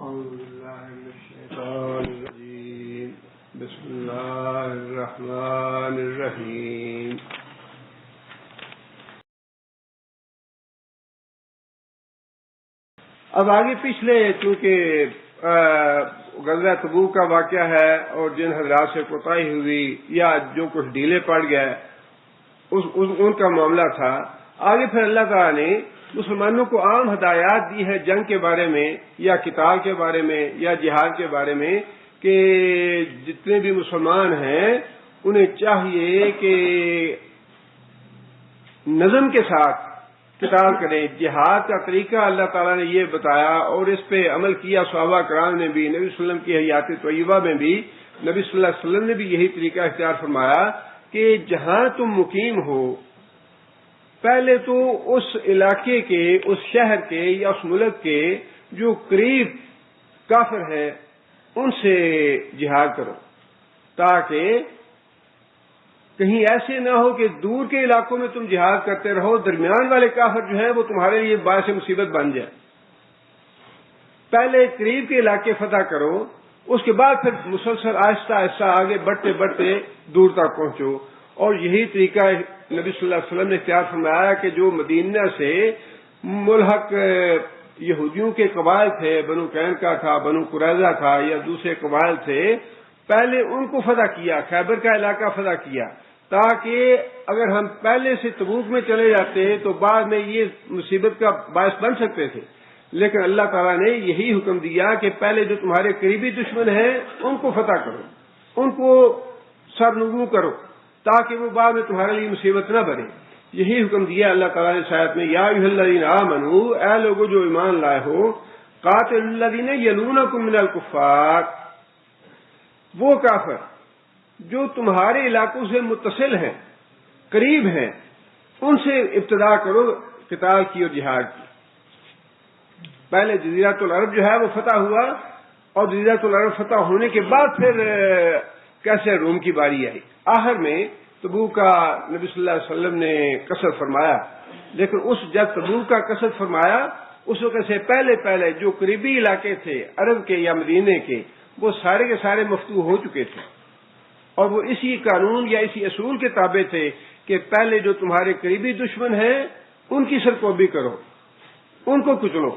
أعوذ بالله من الشيطان الرجيم بسم الله الرحمن الرحيم اب آگے پچھلے چونکہ غزوہ تبوک کا واقعہ ہے اور جن حضرات سے کوتاہی ہوئی یا جو کچھ ڈھیلے پڑ گئے ان کا معاملہ تھا. آگے پھر اللہ تعالیٰ نے مسلمانوں کو عام ہدایات دی ہے جنگ کے بارے میں یا قتال کے بارے میں یا جہاد کے بارے میں کہ جتنے بھی مسلمان ہیں انہیں چاہیے کہ نظم کے ساتھ قتال کریں. جہاد کا طریقہ اللہ تعالیٰ نے یہ بتایا اور اس پہ عمل کیا. صحابہ کرام نے بھی، نبی صلی اللہ علیہ وسلم کی حیات طیبہ میں بھی نبی صلی اللہ علیہ وسلم نے بھی یہی طریقہ اختیار فرمایا کہ جہاں تم مقیم ہو پہلے تو اس علاقے کے، اس شہر کے یا اس ملک کے جو قریب کافر ہیں ان سے جہاد کرو، تاکہ کہیں ایسے نہ ہو کہ دور کے علاقوں میں تم جہاد کرتے رہو، درمیان والے کافر جو ہیں وہ تمہارے لیے باعث مصیبت بن جائے. پہلے قریب کے علاقے فتح کرو، اس کے بعد پھر مسلسل آہستہ آہستہ آگے بڑھتے بڑھتے دور تک پہنچو. اور یہی طریقہ نبی صلی اللہ علیہ وسلم نے اختیار فرمایا کہ جو مدینہ سے ملحق یہودیوں کے قبائل تھے، بنو قینقاع تھا، بنو قریظہ تھا یا دوسرے قبائل تھے، پہلے ان کو فتح کیا، خیبر کا علاقہ فتح کیا، تاکہ اگر ہم پہلے سے تبوک میں چلے جاتے تو بعد میں یہ مصیبت کا باعث بن سکتے تھے. لیکن اللہ تعالیٰ نے یہی حکم دیا کہ پہلے جو تمہارے قریبی دشمن ہیں ان کو فتح کرو، ان کو سرنگو کرو، تاکہ وہ بعد میں تمہارے لیے مصیبت نہ بنے. یہی حکم دیا اللہ تعالیٰ نے آیت میں، یا ایھا الذین آمنوا، اے لوگوں جو ایمان لائے ہو، قاتلوا الذین یلونکم من الکفار، وہ کافر جو تمہارے علاقوں سے متصل ہیں، قریب ہیں، ان سے ابتدا کرو قتال کی اور جہاد کی. پہلے جزیرۃ العرب جو ہے وہ فتح ہوا اور جزیرۃ العرب فتح ہونے کے بعد پھر کیسے روم کی باری آئی. آخر میں تبوک کا نبی صلی اللہ علیہ وسلم نے قصد فرمایا، لیکن جب تبوک کا قصد فرمایا اس وقت سے پہلے جو قریبی علاقے تھے عرب کے یا مدینے کے وہ سارے کے سارے مفتوح ہو چکے تھے، اور وہ اسی قانون یا اسی اصول کے تابع تھے کہ پہلے جو تمہارے قریبی دشمن ہیں ان کی سرکوبی کرو، ان کو کچلو،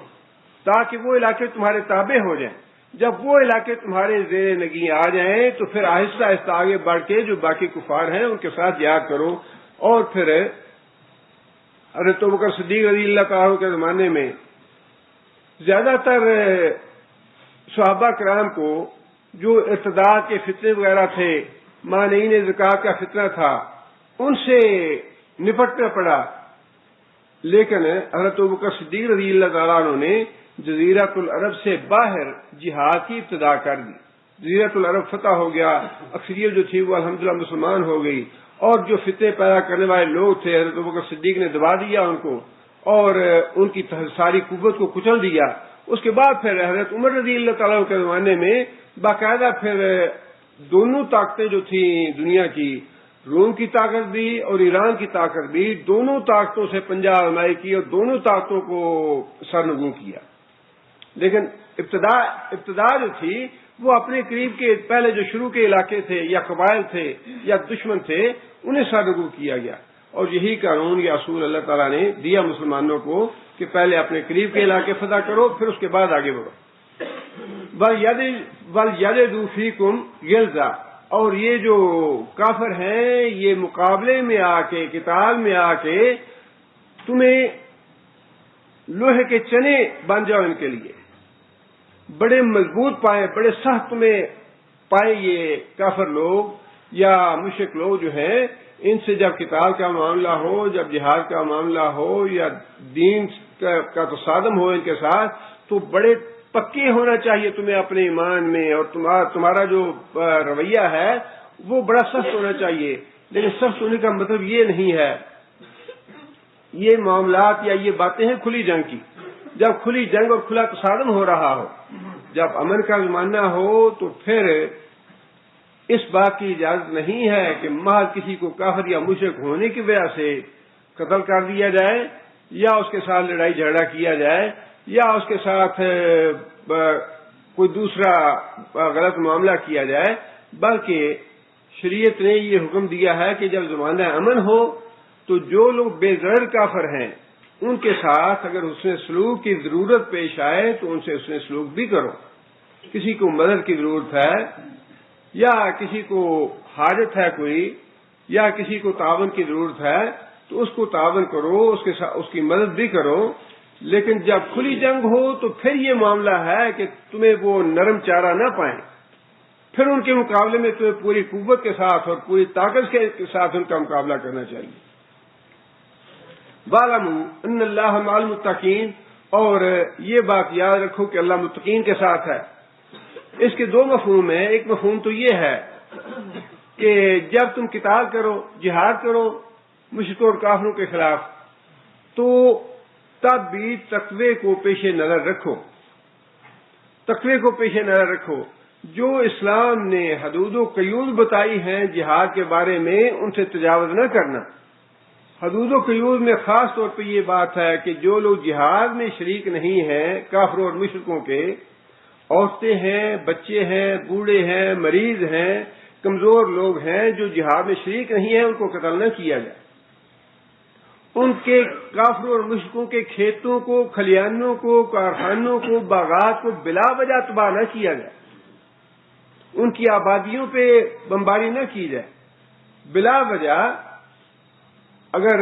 تاکہ وہ علاقے تمہارے تابع ہو جائیں. جب وہ علاقے تمہارے زیر نگیں آ جائیں تو پھر آہستہ آہستہ آگے بڑھ کے جو باقی کفار ہیں ان کے ساتھ جہاد کرو. اور پھر حضرت ابوبکر صدیق رضی اللہ تعالیٰ کے زمانے میں زیادہ تر صحابہ کرام کو جو ارتداد کے فتنے وغیرہ تھے، مانعین زکات کا فتنہ تھا، ان سے نپٹنا پڑا. لیکن حضرت ابوبکر صدیق رضی اللہ تعالیٰ عنہ نے جزیرۃ العرب سے باہر جہاد کی ابتدا کر دی. جزیرۃ العرب فتح ہو گیا، اکثریت جو تھی وہ الحمدللہ مسلمان ہو گئی، اور جو فتنے پیدا کرنے والے لوگ تھے حضرت ابوبکر صدیق نے دبا دیا ان کو اور ان کی ساری قوت کو کچل دیا. اس کے بعد پھر حضرت عمر رضی اللہ تعالیٰ کے زمانے میں باقاعدہ پھر دونوں طاقتیں جو تھیں دنیا کی، روم کی طاقت بھی اور ایران کی طاقت بھی، دونوں طاقتوں سے پنجہ آزمائی کی اور دونوں طاقتوں کو سرنگوں کیا. لیکن ابتدا جو تھی وہ اپنے قریب کے پہلے جو شروع کے علاقے تھے یا قبائل تھے یا دشمن تھے انہیں سرنگوں کیا گیا. اور یہی قانون یا اصول اللہ تعالیٰ نے دیا مسلمانوں کو کہ پہلے اپنے قریب کے علاقے فتح کرو، پھر اس کے بعد آگے بڑھو. وَلْيَجِدُوا فِيكُمْ غِلْظَةً، اور یہ جو کافر ہیں یہ مقابلے میں آ کے، قتال میں آ کے تمہیں لوہے کے چنے بن جاؤ، ان کے لیے بڑے مضبوط پائیں، بڑے سخت تمہیں پائیں. یہ کافر لوگ یا مشرک لوگ جو ہیں ان سے جب قتال کا معاملہ ہو، جب جہاد کا معاملہ ہو یا دین کا تصادم ہو ان کے ساتھ، تو بڑے پکے ہونا چاہیے تمہیں اپنے ایمان میں، اور تمہارا جو رویہ ہے وہ بڑا سخت ہونا چاہیے. لیکن سخت ہونے کا مطلب یہ نہیں ہے، یہ معاملات یا یہ باتیں ہیں کھلی جنگ کی. جب کھلی جنگ اور کھلا تصادم ہو رہا ہو، جب امن کا زمانہ ہو، تو پھر اس بات کی اجازت نہیں ہے کہ محض کسی کو کافر یا مشرک ہونے کی وجہ سے قتل کر دیا جائے یا اس کے ساتھ لڑائی جھگڑا کیا جائے یا اس کے ساتھ کوئی دوسرا غلط معاملہ کیا جائے، بلکہ شریعت نے یہ حکم دیا ہے کہ جب زمانہ امن ہو تو جو لوگ بے ضرر کافر ہیں ان کے ساتھ اگر حسن سلوک کی ضرورت پیش آئے تو ان سے حسن سلوک بھی کرو. کسی کو مدد کی ضرورت ہے یا کسی کو حاجت ہے کوئی یا کسی کو تعاون کی ضرورت ہے تو اس کو تعاون کرو، اس کی مدد بھی کرو. لیکن جب کھلی جنگ ہو تو پھر یہ معاملہ ہے کہ تمہیں وہ نرم چارہ نہ پائیں، پھر ان کے مقابلے میں تمہیں پوری قوت کے ساتھ اور پوری طاقت کے ساتھ ان کا مقابلہ کرنا چاہیے. وَاعْلَمُوا أَنَّ اللَّهَ مَعَ الْمُتَّقِينَ، اور یہ بات یاد رکھو کہ اللہ متقین کے ساتھ ہے. اس کے دو مفہوم ہیں. ایک مفہوم تو یہ ہے کہ جب تم قتال کرو، جہاد کرو مشرکوں اور کافروں کے خلاف، تو تب بھی تقوی کو پیش نظر رکھو. تقوی کو پیش نظر رکھو. جو اسلام نے حدود و قیود بتائی ہیں جہاد کے بارے میں ان سے تجاوز نہ کرنا. حدود و قیود میں خاص طور پہ یہ بات ہے کہ جو لوگ جہاد میں شریک نہیں ہیں کافروں اور مشرکوں کے، عورتیں ہیں، بچے ہیں، بوڑھے ہیں، مریض ہیں، کمزور لوگ ہیں جو جہاد میں شریک نہیں ہیں، ان کو قتل نہ کیا جائے. ان کے کافروں اور مشرکوں کے کھیتوں کو، کھلیانوں کو، کارخانوں کو، باغات کو بلا وجہ تباہ نہ کیا جائے. ان کی آبادیوں پہ بمباری نہ کی جائے. بلا وجہ اگر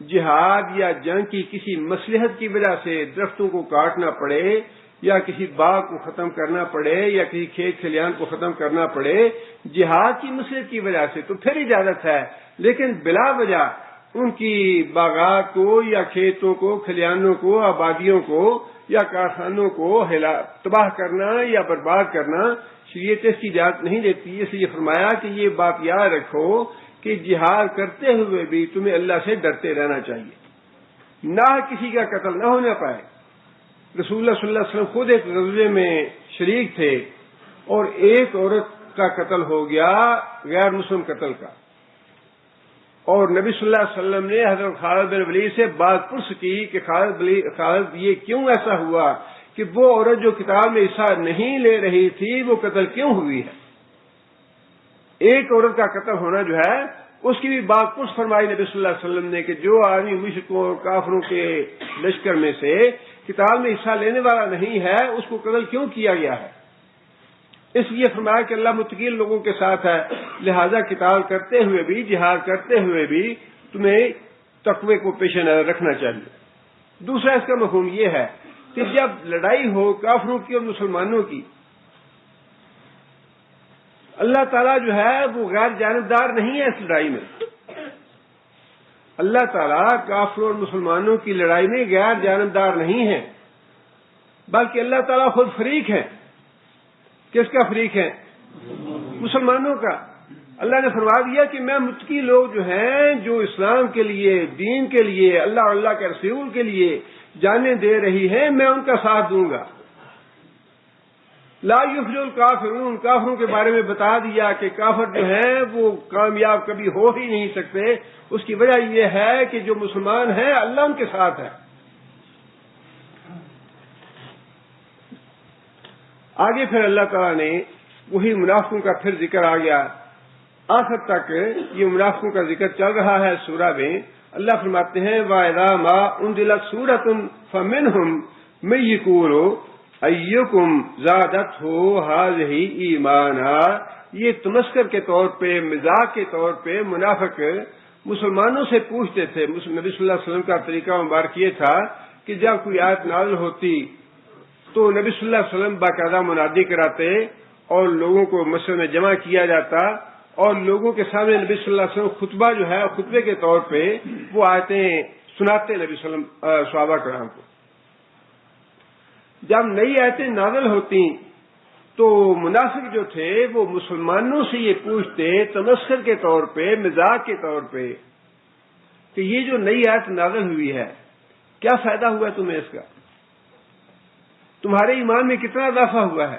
جہاد یا جنگ کی کسی مصلحت کی وجہ سے درختوں کو کاٹنا پڑے یا کسی باغ کو ختم کرنا پڑے یا کسی کھیت کھلیان کو ختم کرنا پڑے جہاد کی مصلحت کی وجہ سے، تو پھر اجازت ہے. لیکن بلا وجہ ان کی باغات کو یا کھیتوں کو، کھلیانوں کو، آبادیوں کو یا کارخانوں کو تباہ کرنا یا برباد کرنا شریعت اس کی اجازت نہیں دیتی. اس لیے فرمایا کہ یہ بات یاد رکھو کہ جہاد کرتے ہوئے بھی تمہیں اللہ سے ڈرتے رہنا چاہیے، نہ کسی کا قتل نہ ہونا پائے. رسول اللہ صلی اللہ علیہ وسلم خود ایک غزوے میں شریک تھے اور ایک عورت کا قتل ہو گیا، غیر مسلم قتل کا، اور نبی صلی اللہ علیہ وسلم نے حضرت خالد بن ولید سے بات پرس کی کہ خالد یہ کیوں ایسا ہوا کہ وہ عورت جو قتال میں حصہ نہیں لے رہی تھی وہ قتل کیوں ہوئی ہے. ایک عورت کا قتل ہونا جو ہے اس کی بھی بات پرس فرمائی نبی صلی اللہ علیہ وسلم نے کہ جو آدمی مشرکوں اور کافروں کے لشکر میں سے قتال میں حصہ لینے والا نہیں ہے اس کو قتل کیوں کیا گیا ہے. اس لیے فرمایا کہ اللہ متقین لوگوں کے ساتھ ہے، لہذا قتال کرتے ہوئے بھی، جہاد کرتے ہوئے بھی تمہیں تقوی کو پیش نظر رکھنا چاہیے. دوسرا اس کا مفہوم یہ ہے کہ جب لڑائی ہو کافروں کی اور مسلمانوں کی، اللہ تعالیٰ جو ہے وہ غیر جانبدار نہیں ہے اس لڑائی میں. اللہ تعالیٰ کافروں اور مسلمانوں کی لڑائی میں غیر جانبدار نہیں ہے، بلکہ اللہ تعالیٰ خود فریق ہے. کس کا فریق ہے؟ مسلمانوں کا. اللہ نے فرما دیا کہ میں متقی لوگ جو ہیں، جو اسلام کے لیے، دین کے لیے، اللہ اور اللہ کے رسول کے لیے جانیں دے رہی ہیں، میں ان کا ساتھ دوں گا. لا یفلح الکافرون، کافروں کے بارے میں بتا دیا کہ کافر جو ہیں وہ کامیاب کبھی ہو ہی نہیں سکتے. اس کی وجہ یہ ہے کہ جو مسلمان ہیں اللہ ان کے ساتھ ہے. آگے پھر اللہ تعالیٰ نے وہی منافقوں کا پھر ذکر آ گیا. آخر تک یہ منافقوں کا ذکر چل رہا ہے سورہ میں. اللہ فرماتے ہیں وَإِذَا مَا أُنزِلَتْ سُورَةٌ فَمِنْهُمْ مَن يَقُولُ أَيُّكُمْ زَادَتْهُ هَٰذِهِ إِيمَانًا. یہ تمسخر کے طور پہ، مزاح کے طور پہ منافق مسلمانوں سے پوچھتے تھے. نبی صلی اللہ علیہ وسلم کا طریقہ مبارک یہ تھا کہ جب کوئی آیت نازل ہوتی تو نبی صلی اللہ علیہ وسلم باقاعدہ منادی کراتے اور لوگوں کو مسجد میں جمع کیا جاتا اور لوگوں کے سامنے نبی صلی اللہ علیہ وسلم خطبہ جو ہے خطبے کے طور پہ وہ آیتیں سناتے نبی صلی اللہ علیہ وسلم صحابہ کرام کو. جب نئی آیتیں نازل ہوتی تو منافق جو تھے وہ مسلمانوں سے یہ پوچھتے تمسخر کے طور پہ، مزاح کے طور پہ کہ یہ جو نئی آیت نازل ہوئی ہے کیا فائدہ ہوا تمہیں اس کا؟ تمہارے ایمان میں کتنا اضافہ ہوا ہے؟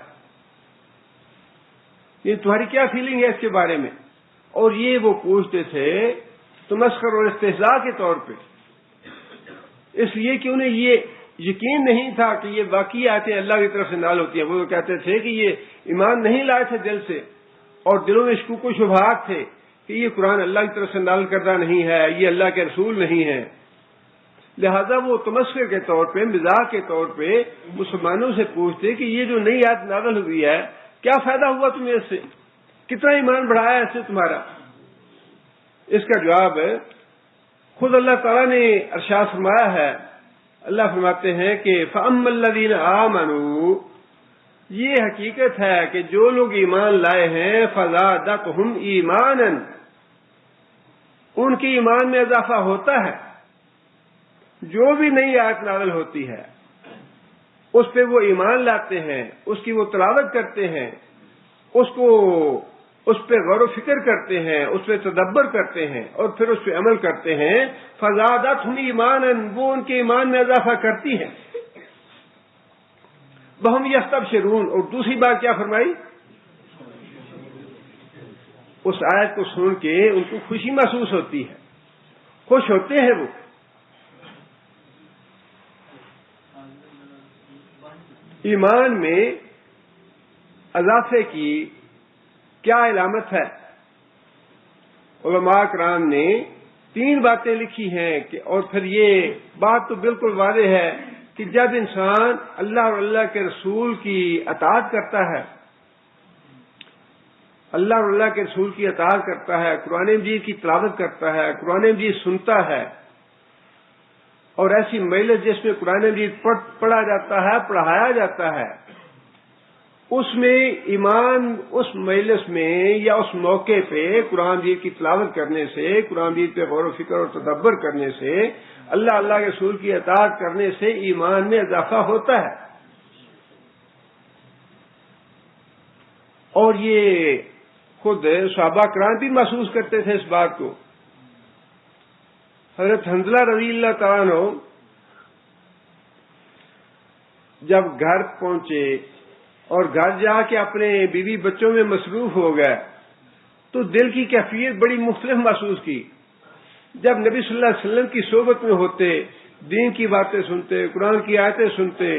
یہ تمہاری کیا فیلنگ ہے اس کے بارے میں؟ اور یہ وہ پوچھتے تھے تمسخر اور استہزاء کے طور پہ، اس لیے کہ انہیں یہ یقین نہیں تھا کہ یہ واقعی آیتیں اللہ کی طرف سے نازل ہوتی ہیں، وہ کہتے تھے کہ یہ ایمان نہیں لائے تھے دل سے، اور دلوں میں شکوک و شبہات تھے کہ یہ قرآن اللہ کی طرف سے نازل کردہ نہیں ہے، یہ اللہ کے رسول نہیں ہے۔ لہذا وہ تمسخر کے طور پہ، مزاح کے طور پہ مسلمانوں سے پوچھتے کہ یہ جو نئی آیت نازل ہوئی ہے کیا فائدہ ہوا تمہیں اس سے، کتنا ایمان بڑھایا اس سے تمہارا؟ اس کا جواب خود اللہ تعالیٰ نے ارشاد فرمایا ہے۔ اللہ فرماتے ہیں کہ فَأَمَّا الَّذِينَ آمَنُوا، یہ حقیقت ہے کہ جو لوگ ایمان لائے ہیں فَزَادَتْهُمْ ایمانًا، ان کے ایمان میں اضافہ ہوتا ہے۔ جو بھی نئی آیت نازل ہوتی ہے اس پہ وہ ایمان لاتے ہیں، اس کی وہ تلاوت کرتے ہیں، اس پہ غور و فکر کرتے ہیں، اس پہ تدبر کرتے ہیں اور پھر اس پہ عمل کرتے ہیں، فزادتہم ایمانا، وہ ان کے ایمان میں اضافہ کرتی ہے۔ وہم یستبشرون، اور دوسری بات کیا فرمائی؟ اس آیت کو سن کے ان کو خوشی محسوس ہوتی ہے، خوش ہوتے ہیں وہ۔ ایمان میں اضافے کی کیا علامت ہے؟ علماء کرام نے 3 باتیں لکھی ہیں کہ، اور پھر یہ بات تو بالکل واضح ہے کہ جب انسان اللہ اور اللہ کے رسول کی اطاعت کرتا ہے، اللہ اور اللہ کے رسول کی اطاعت کرتا ہے، قرآن مجید کی تلاوت کرتا ہے، قرآن مجید سنتا ہے، اور ایسی مجلس جس میں قرآن مجید پڑھا جاتا ہے، پڑھایا جاتا ہے، اس میں ایمان اس مجلس میں یا اس موقع پہ قرآن مجید کی تلاوت کرنے سے، قرآن مجید پہ غور و فکر اور تدبر کرنے سے، اللہ کے رسول کی اطاعت کرنے سے ایمان میں اضافہ ہوتا ہے۔ اور یہ خود صحابہ کرام بھی محسوس کرتے تھے اس بات کو۔ حضرت حنظلہ رضی اللہ تعالیٰ عنہ جب گھر پہنچے اور گھر جا کے اپنے بیوی بچوں میں مصروف ہو گئے تو دل کی کیفیت بڑی مختلف محسوس کی۔ جب نبی صلی اللہ علیہ وسلم کی صحبت میں ہوتے، دین کی باتیں سنتے، قرآن کی آیتیں سنتے،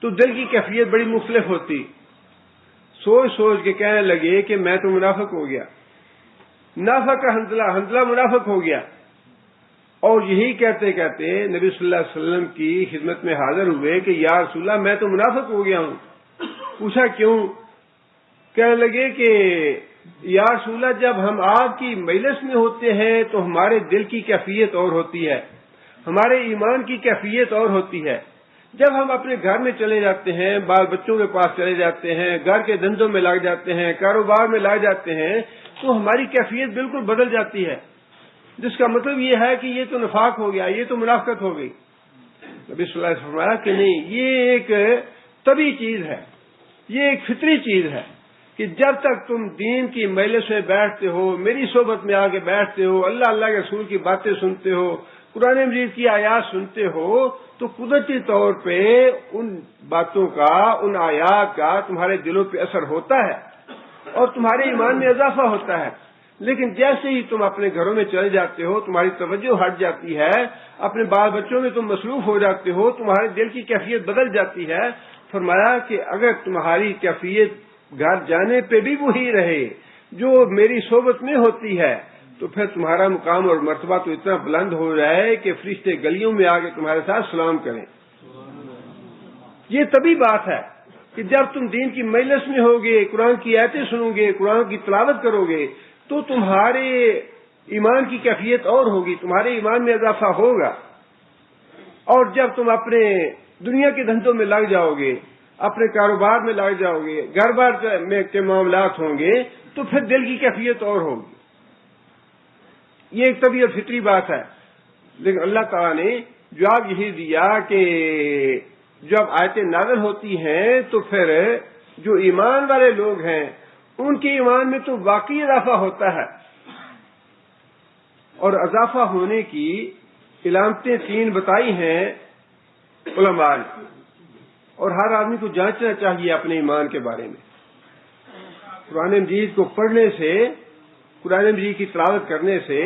تو دل کی کیفیت بڑی مختلف ہوتی۔ سوچ سوچ کے کہنے لگے کہ میں تو منافق ہو گیا، نافق حنظلہ منافق ہو گیا۔ اور یہی کہتے کہتے نبی صلی اللہ علیہ وسلم کی خدمت میں حاضر ہوئے کہ یا رسول اللہ میں تو منافق ہو گیا ہوں۔ پوچھا کیوں؟ کہنے لگے کہ یا رسول اللہ جب ہم آپ کی مجلس میں ہوتے ہیں تو ہمارے دل کی کیفیت اور ہوتی ہے، ہمارے ایمان کی کیفیت اور ہوتی ہے۔ جب ہم اپنے گھر میں چلے جاتے ہیں، بال بچوں کے پاس چلے جاتے ہیں، گھر کے دھندوں میں لگ جاتے ہیں، کاروبار میں لگ جاتے ہیں، تو ہماری کیفیت بالکل بدل جاتی ہے، جس کا مطلب یہ ہے کہ یہ تو نفاق ہو گیا، یہ تو منافقت ہو گئی۔ نبی صلی اللہ علیہ وسلم نے فرمایا کہ نہیں، یہ ایک طبعی چیز ہے، یہ ایک فطری چیز ہے کہ جب تک تم دین کی مجلس میں بیٹھتے ہو، میری صحبت میں آ کے بیٹھتے ہو، اللہ کے رسول کی باتیں سنتے ہو، قرآن مجید کی آیات سنتے ہو، تو قدرتی طور پہ ان باتوں کا، ان آیات کا تمہارے دلوں پہ اثر ہوتا ہے اور تمہارے ایمان میں اضافہ ہوتا ہے۔ لیکن جیسے ہی تم اپنے گھروں میں چلے جاتے ہو، تمہاری توجہ ہٹ جاتی ہے، اپنے بال بچوں میں تم مصروف ہو جاتے ہو، تمہارے دل کی کیفیت بدل جاتی ہے۔ فرمایا کہ اگر تمہاری کیفیت گھر جانے پہ بھی وہی رہے جو میری صحبت میں ہوتی ہے، تو پھر تمہارا مقام اور مرتبہ تو اتنا بلند ہو جائے کہ فرشتے گلیوں میں آ کے تمہارے ساتھ سلام کریں۔ یہ طبی بات ہے کہ جب تم دین کی مجلس میں ہوگے، قرآن کی آیتیں سنو گے، قرآن کی تلاوت کرو گے، تو تمہارے ایمان کی کیفیت اور ہوگی، تمہارے ایمان میں اضافہ ہوگا۔ اور جب تم اپنے دنیا کے دھندوں میں لگ جاؤ گے، اپنے کاروبار میں لگ جاؤ گے، گھر بار میں کے معاملات ہوں گے، تو پھر دل کی کیفیت اور ہوگی۔ یہ ایک طبی اور فطری بات ہے۔ لیکن اللہ تعالیٰ نے جواب یہی دیا کہ جب آیتیں نازل ہوتی ہیں تو پھر جو ایمان والے لوگ ہیں ان کے ایمان میں تو واقعی اضافہ ہوتا ہے، اور اضافہ ہونے کی علامتیں 3 بتائی ہیں علماء نے، اور ہر آدمی کو جانچنا چاہیے اپنے ایمان کے بارے میں۔ قرآن مجید کو پڑھنے سے، قرآن مجید کی تلاوت کرنے سے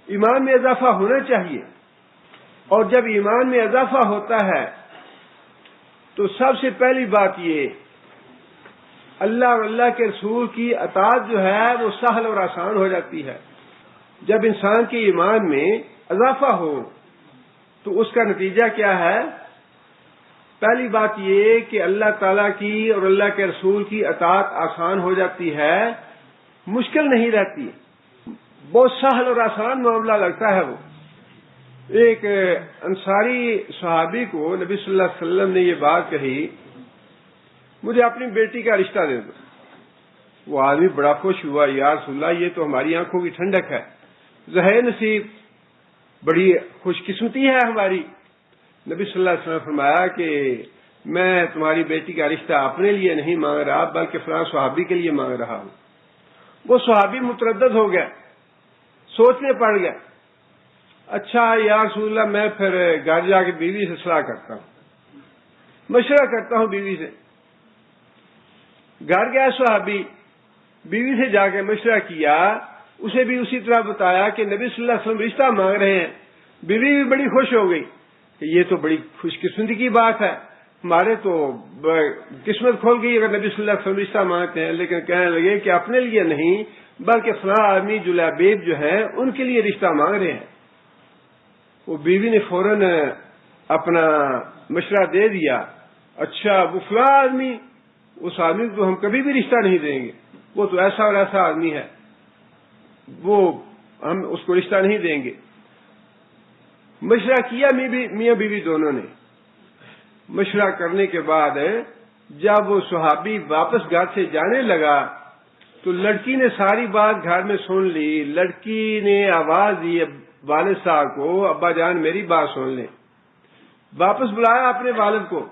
ایمان میں اضافہ ہونا چاہیے۔ اور جب ایمان میں اضافہ ہوتا ہے تو سب سے پہلی بات یہ اللہ اور اللہ کے رسول کی اطاعت جو ہے وہ سہل اور آسان ہو جاتی ہے۔ جب انسان کے ایمان میں اضافہ ہو تو اس کا نتیجہ کیا ہے؟ پہلی بات یہ کہ اللہ تعالیٰ کی اور اللہ کے رسول کی اطاعت آسان ہو جاتی ہے، مشکل نہیں رہتی، بہت سہل اور آسان معاملہ لگتا ہے۔ وہ ایک انصاری صحابی کو نبی صلی اللہ علیہ وسلم نے یہ بات کہی، مجھے اپنی بیٹی کا رشتہ دے دو۔ وہ آدمی بڑا خوش ہوا، یا رسول اللہ یہ تو ہماری آنکھوں کی ٹھنڈک ہے، ظاہر نصیب، بڑی خوش قسمتی ہے ہماری۔ نبی صلی اللہ علیہ وسلم نے فرمایا کہ میں تمہاری بیٹی کا رشتہ اپنے لیے نہیں مانگ رہا بلکہ فلاں صحابی کے لیے مانگ رہا ہوں۔ وہ صحابی متردد ہو گیا، سوچنے پڑ گیا، اچھا یا رسول اللہ میں پھر گھر جا کے بیوی سے صلاح کرتا ہوں، مشورہ کرتا ہوں بیوی سے۔ گھر گیا صحابی، بیوی سے جا کے مشورہ کیا، اسے بھی اسی طرح بتایا کہ نبی صلی اللہ علیہ وسلم رشتہ مانگ رہے ہیں۔ بیوی بھی بڑی خوش ہو گئی کہ یہ تو بڑی خوش قسمتی کی بات ہے، ہمارے تو قسمت کھول گئی اگر نبی صلی اللہ علیہ وسلم رشتہ مانگتے ہیں۔ لیکن کہنے لگے کہ اپنے لیے نہیں بلکہ فلاں آدمی جلیبیب جو ہیں ان کے لیے رشتہ مانگ رہے ہیں۔ وہ بیوی نے فوراً اپنا مشورہ دے دیا، اچھا وہ فلاں آدمی، اس آدمی کو ہم کبھی بھی رشتہ نہیں دیں گے، وہ تو ایسا اور ایسا آدمی ہے، وہ ہم اس کو رشتہ نہیں دیں گے۔ مشورہ کیا میاں بیوی دونوں نے۔ مشورہ کرنے کے بعد جب وہ صحابی واپس گھر سے جانے لگا تو لڑکی نے ساری بات گھر میں سن لی۔ لڑکی نے آواز دی والد صاحب کو، ابا جان میری بات سن لیں۔ واپس بلایا اپنے والد کو،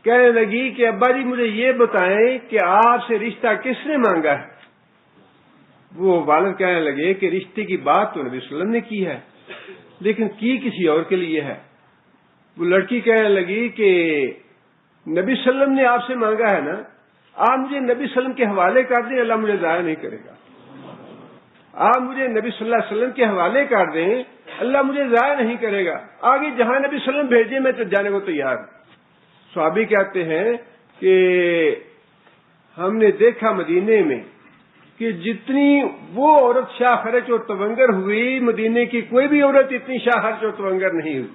کہنے لگی کہ ابا جی مجھے یہ بتائیں کہ آپ سے رشتہ کس نے مانگا ہے؟ وہ والد کہنے لگے کہ رشتے کی بات تو نبی صلی اللہ علیہ وسلم نے کی ہے لیکن کی کسی اور کے لیے ہے۔ وہ لڑکی کہنے لگی کہ نبی صلی اللہ علیہ وسلم نے آپ سے مانگا ہے نا، آپ مجھے نبی صلی اللہ علیہ وسلم کے حوالے کر دیں، اللہ مجھے ضائع نہیں کرے گا۔ آپ مجھے نبی صلی اللہ علیہ وسلم کے حوالے کر دیں، اللہ مجھے ضائع نہیں کرے گا، آگے جہاں نبی صلی اللہ علیہ وسلم بھیجے میں تو جانے کو تیار ہوں۔ صحابی کہتے ہیں کہ ہم نے دیکھا مدینے میں کہ جتنی وہ عورت شاہ خرچ اور تونگر ہوئی، مدینے کی کوئی بھی عورت اتنی شاہ خرچ اور تونگر نہیں ہوئی۔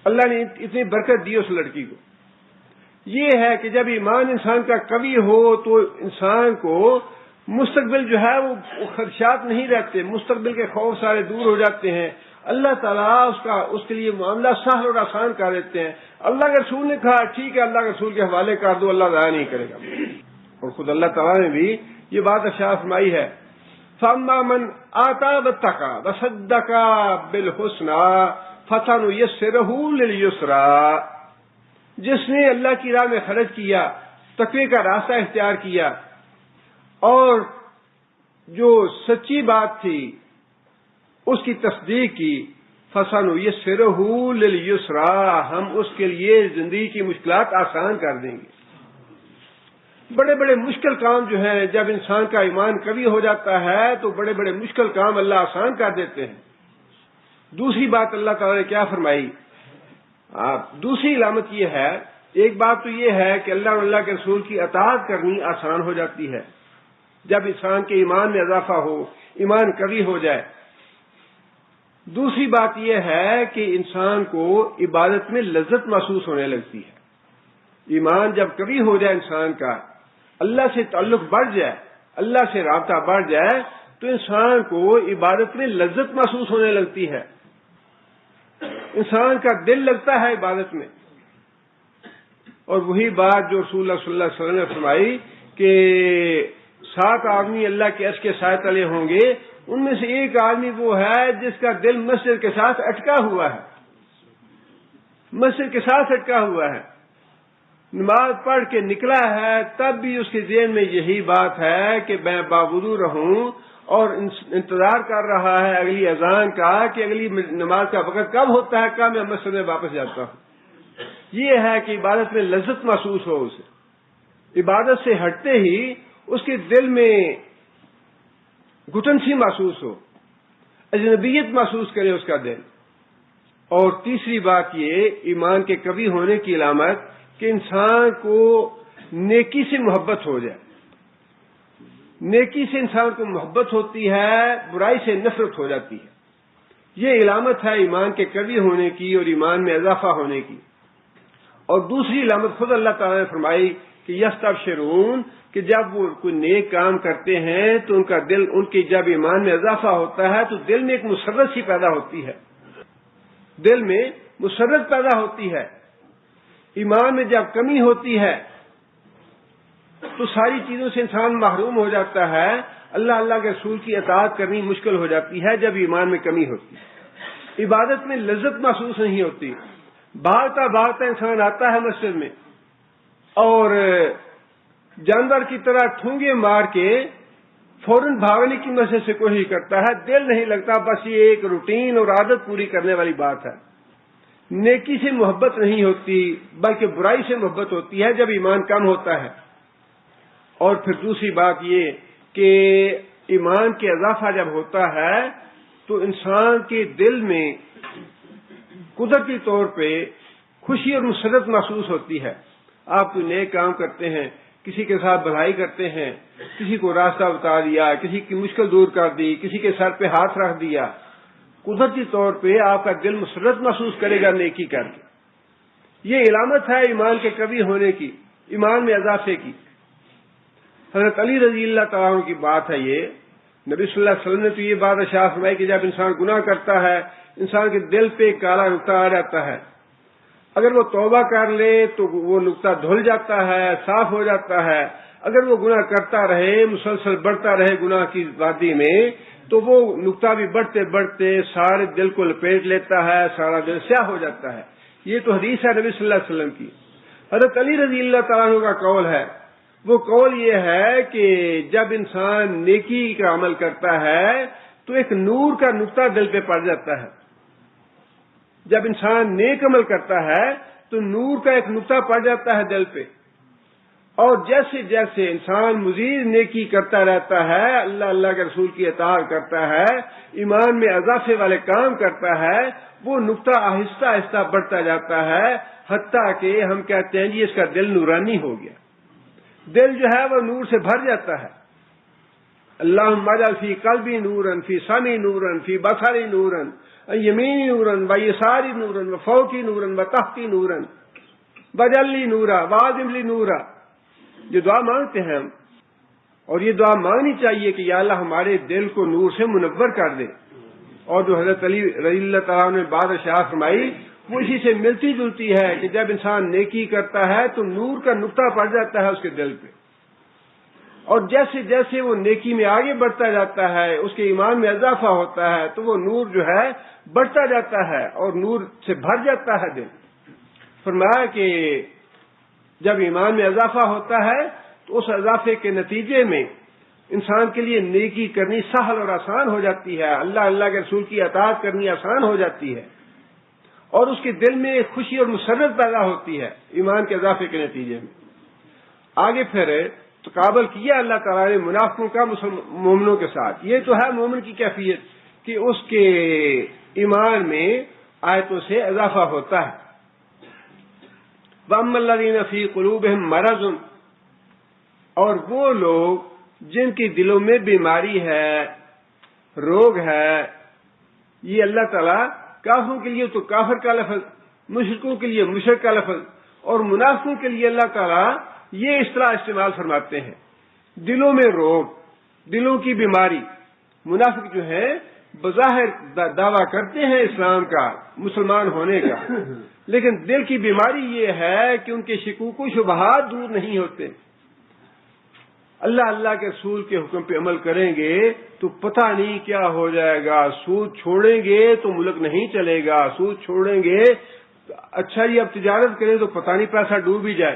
اللہ نے اتنی برکت دی اس لڑکی کو۔ یہ ہے کہ جب ایمان انسان کا قوی ہو تو انسان کو مستقبل جو ہے وہ خدشات نہیں رہتے، مستقبل کے خوف سارے دور ہو جاتے ہیں۔ اللہ تعالیٰ اس کے لیے معاملہ سہل اور آسان کر دیتے ہیں۔ اللہ کے رسول نے کہا ٹھیک ہے اللہ کے رسول کے حوالے کر دو، اللہ ضائع نہیں کرے گا۔ اور خود اللہ تعالیٰ نے بھی یہ بات ارشاد فرمائی ہے، فَأَمَّا مَنْ آتَىٰ وَاتَّقَىٰ وَصَدَّقَ بِالْحُسْنَىٰ فَسَنُيَسِّرُهُ لِلْيُسْرَىٰ، جس نے اللہ کی راہ میں خرچ کیا، تقوی کا راستہ اختیار کیا اور جو سچی بات تھی اس کی تصدیق کی، فَسَنُيَسِّرُهُ لِلْيُسْرَىٰ، ہم اس کے لیے زندگی کی مشکلات آسان کر دیں گے۔ بڑے بڑے مشکل کام جو ہیں جب انسان کا ایمان قوی ہو جاتا ہے تو بڑے بڑے مشکل کام اللہ آسان کر دیتے ہیں۔ دوسری بات اللہ تعالیٰ نے کیا فرمائی؟ دوسری علامت یہ ہے، ایک بات تو یہ ہے کہ اللہ اور اللہ کے رسول کی اطاعت کرنی آسان ہو جاتی ہے جب انسان کے ایمان میں اضافہ ہو، ایمان قوی ہو جائے۔ دوسری بات یہ ہے کہ انسان کو عبادت میں لذت محسوس ہونے لگتی ہے۔ ایمان جب قوی ہو جائے انسان کا، اللہ سے تعلق بڑھ جائے، اللہ سے رابطہ بڑھ جائے تو انسان کو عبادت میں لذت محسوس ہونے لگتی ہے، انسان کا دل لگتا ہے عبادت میں۔ اور وہی بات جو رسول اللہ صلی اللہ علیہ وسلم نے فرمائی کہ 7 آدمی اللہ کے عرش کے سائے تلے ہوں گے، ان میں سے ایک آدمی وہ ہے جس کا دل مسجد کے ساتھ اٹکا ہوا ہے، مسجد کے ساتھ اٹکا ہوا ہے، نماز پڑھ کے نکلا ہے تب بھی اس کے ذہن میں یہی بات ہے کہ میں باوضو رہوں اور انتظار کر رہا ہے اگلی اذان کا کہ اگلی نماز کا وقت کب ہوتا ہے، کب میں مسجد میں واپس جاتا ہوں۔ یہ ہے کہ عبادت میں لذت محسوس ہو، اسے عبادت سے ہٹتے ہی اس کے دل میں گھٹن سی محسوس ہو، اجنبیت محسوس کرے اس کا دل۔ اور تیسری بات یہ ایمان کے قوی ہونے کی علامت کہ انسان کو نیکی سے محبت ہو جائے. نیکی سے انسان کو محبت ہوتی ہے، برائی سے نفرت ہو جاتی ہے. یہ علامت ہے ایمان کے قوی ہونے کی اور ایمان میں اضافہ ہونے کی. اور دوسری علامت خود اللہ تعالیٰ نے فرمائی کہ یستبشرون، کہ جب وہ کوئی نیک کام کرتے ہیں تو ان کا دل، ان کی جب ایمان میں اضافہ ہوتا ہے تو دل میں ایک مسرت سی پیدا ہوتی ہے. دل میں مسرت پیدا ہوتی ہے. ایمان میں جب کمی ہوتی ہے تو ساری چیزوں سے انسان محروم ہو جاتا ہے. اللہ کے رسول کی اطاعت کرنی مشکل ہو جاتی ہے جب ایمان میں کمی ہوتی ہے. عبادت میں لذت محسوس نہیں ہوتی. بھاگتا انسان آتا ہے مسجد میں اور جانور کی طرح ٹھونگے مار کے فوراً بھاگنے کی مسجد سے کوشش کرتا ہے. دل نہیں لگتا. بس یہ ایک روٹین اور عادت پوری کرنے والی بات ہے. نیکی سے محبت نہیں ہوتی بلکہ برائی سے محبت ہوتی ہے جب ایمان کم ہوتا ہے. اور پھر دوسری بات یہ کہ ایمان کے اضافہ جب ہوتا ہے تو انسان کے دل میں قدرتی طور پہ خوشی اور مسرت محسوس ہوتی ہے. آپ کوئی نیک کام کرتے ہیں، کسی کے ساتھ بھلائی کرتے ہیں، کسی کو راستہ بتا دیا، کسی کی مشکل دور کر دی، کسی کے سر پہ ہاتھ رکھ دیا، قدرتی طور پہ آپ کا دل مسرت محسوس کرے گا نیکی کر کے. یہ علامت ہے ایمان کے قوی ہونے کی، ایمان میں اضافے کی. حضرت علی رضی اللہ تعالیٰ عنہ کی بات ہے یہ. نبی صلی اللہ علیہ وسلم نے تو یہ بات ارشاد فرمائی کہ جب انسان گناہ کرتا ہے انسان کے دل پہ کالا نقطہ آ جاتا ہے. اگر وہ توبہ کر لے تو وہ نقطہ دھل جاتا ہے، صاف ہو جاتا ہے. اگر وہ گناہ کرتا رہے، مسلسل بڑھتا رہے گناہ کی وادی میں، تو وہ نقطہ بھی بڑھتے بڑھتے سارے دل کو لپیٹ لیتا ہے، سارا دل سیاہ ہو جاتا ہے. یہ تو حدیث ہے نبی صلی اللہ علیہ وسلم کی. حضرت علی رضی اللہ تعالیٰ عنہ کا قول ہے. وہ قول یہ ہے کہ جب انسان نیکی کا عمل کرتا ہے تو ایک نور کا نقطہ دل پہ پڑ جاتا ہے. جب انسان نیک عمل کرتا ہے تو نور کا ایک نقطہ پڑ جاتا ہے دل پہ. اور جیسے جیسے انسان مزید نیکی کرتا رہتا ہے، اللہ کے رسول کی اطاعت کرتا ہے، ایمان میں اضافے والے کام کرتا ہے، وہ نقطہ آہستہ آہستہ بڑھتا جاتا ہے، حتیٰ کہ ہم کہتے ہیں جی اس کا دل نورانی ہو گیا. دل جو ہے وہ نور سے بھر جاتا ہے. اللہم اجعل فی قلبی نورن، فی سمعی نورن، فی بصری نورن، یمینی نورن، و یساری نورن، و فوقی نورن، و تحتی نورن، واجعل لی نورا واعظم لی نورا. یہ دعا مانگتے ہیں ہم، اور یہ دعا مانگنی چاہیے کہ یا اللہ ہمارے دل کو نور سے منور کر دے. اور جو حضرت علی رضی اللہ تعالیٰ نے بات ارشاد فرمائی وہ اسی سے ملتی جلتی ہے کہ جب انسان نیکی کرتا ہے تو نور کا نقطہ پڑ جاتا ہے اس کے دل پہ. اور جیسے جیسے وہ نیکی میں آگے بڑھتا جاتا ہے، اس کے ایمان میں اضافہ ہوتا ہے، تو وہ نور جو ہے بڑھتا جاتا ہے اور نور سے بھر جاتا ہے دل. فرمایا کہ جب ایمان میں اضافہ ہوتا ہے تو اس اضافے کے نتیجے میں انسان کے لیے نیکی کرنی سہل اور آسان ہو جاتی ہے. اللہ کے رسول کی اطاعت کرنی آسان ہو جاتی ہے، اور اس کے دل میں ایک خوشی اور مسرت پیدا ہوتی ہے ایمان کے اضافے کے نتیجے میں. آگے پھر تقابل کیا اللہ تعالیٰ نے منافقوں کا مومنوں کے ساتھ. یہ تو ہے مومن کی کیفیت کہ اس کے ایمان میں آیتوں سے اضافہ ہوتا ہے. وَأَمَّا الَّذِينَ فِي قُلُوبِهِم مَّرَضٌ، اور وہ لوگ جن کی دلوں میں بیماری ہے، روگ ہے. یہ اللہ تعالیٰ کافروں کے لیے تو کافر کا لفظ، مشرکوں کے لیے مشرک کا لفظ، اور منافقوں کے لیے اللہ تعالیٰ یہ اصطلاح استعمال فرماتے ہیں. دلوں میں روگ، دلوں کی بیماری. منافق جو ہے بظاہر دعویٰ کرتے ہیں اسلام کا، مسلمان ہونے کا، لیکن دل کی بیماری یہ ہے کہ ان کے شکوک و شبہات دور نہیں ہوتے. اللہ کے رسول کے حکم پہ عمل کریں گے تو پتہ نہیں کیا ہو جائے گا. سود چھوڑیں گے تو ملک نہیں چلے گا. سود چھوڑیں گے اچھا جی اب تجارت کریں تو پتہ نہیں پیسہ ڈوب ہی جائے.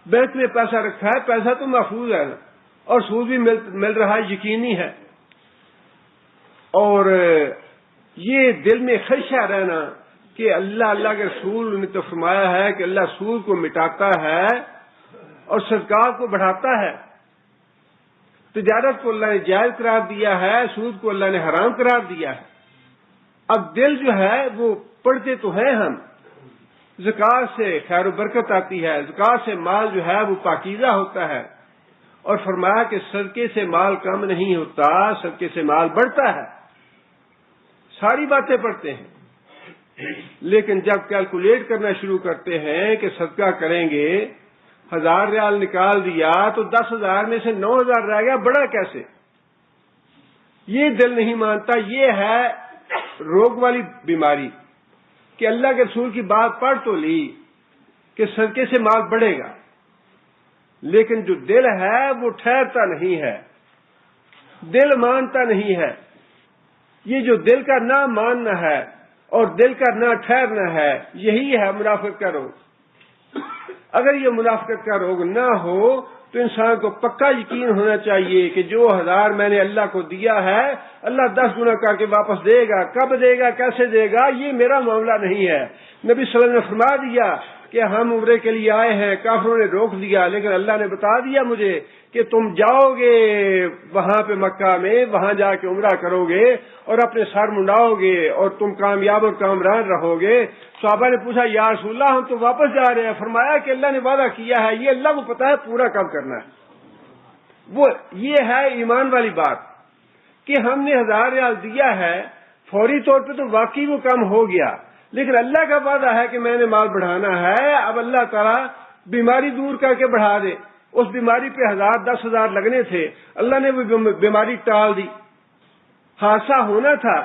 بینک میں پیسہ رکھا ہے، پیسہ تو محفوظ ہے اور سود بھی مل رہا ہے، یقینی ہے. اور یہ دل میں خدشہ رہنا کہ اللہ کے رسول نے تو فرمایا ہے کہ اللہ سود کو مٹاتا ہے اور صدقات کو بڑھاتا ہے. تجارت کو اللہ نے جائز قرار دیا ہے، سود کو اللہ نے حرام قرار دیا ہے. اب دل جو ہے وہ پڑھتے تو ہیں ہم، زکات سے خیر و برکت آتی ہے، زکات سے مال جو ہے وہ پاکیزہ ہوتا ہے، اور فرمایا کہ صدقے سے مال کم نہیں ہوتا، صدقے سے مال بڑھتا ہے. ساری باتیں پڑھتے ہیں، لیکن جب کیلکولیٹ کرنا شروع کرتے ہیں کہ صدقہ کریں گے، 1000 ریال نکال دیا تو 10,000 میں سے 9,000 رہ گیا، بڑا کیسے؟ یہ دل نہیں مانتا. یہ ہے روگ والی بیماری کہ اللہ کے رسول کی بات پڑھ تو لی کہ صدقے سے مال بڑھے گا، لیکن جو دل ہے وہ ٹھہرتا نہیں ہے، دل مانتا نہیں ہے. یہ جو دل کا نہ ماننا ہے اور دل کا نہ ٹھہرنا ہے، یہی ہے منافقت کا روگ. اگر یہ منافقت کا روگ نہ ہو تو انسان کو پکا یقین ہونا چاہیے کہ جو 1000 میں نے اللہ کو دیا ہے، اللہ 10 گنا کر کے واپس دے گا. کب دے گا، کیسے دے گا، یہ میرا معاملہ نہیں ہے. نبی صلی اللہ علیہ وسلم نے فرما دیا کہ ہم عمرے کے لیے آئے ہیں، کافروں نے روک دیا، لیکن اللہ نے بتا دیا مجھے کہ تم جاؤ گے وہاں پہ مکہ میں، وہاں جا کے عمرہ کرو گے اور اپنے سر منڈاؤ گے اور تم کامیاب اور کامران رہو گے. صحابہ نے پوچھا یا رسول اللہ ہم تو واپس جا رہے ہیں. فرمایا کہ اللہ نے وعدہ کیا ہے، یہ اللہ کو پتا ہے پورا کب کرنا ہے. وہ یہ ہے ایمان والی بات کہ ہم نے 1000 ریال دیا ہے، فوری طور پہ تو واقعی وہ کم ہو گیا، لیکن اللہ کا وعدہ ہے کہ میں نے مال بڑھانا ہے. اب اللہ تعالیٰ بیماری دور کر کے بڑھا دے. اس بیماری پہ 1000 10,000 لگنے تھے، اللہ نے وہ بیماری ٹال دی. حادثہ ہونا تھا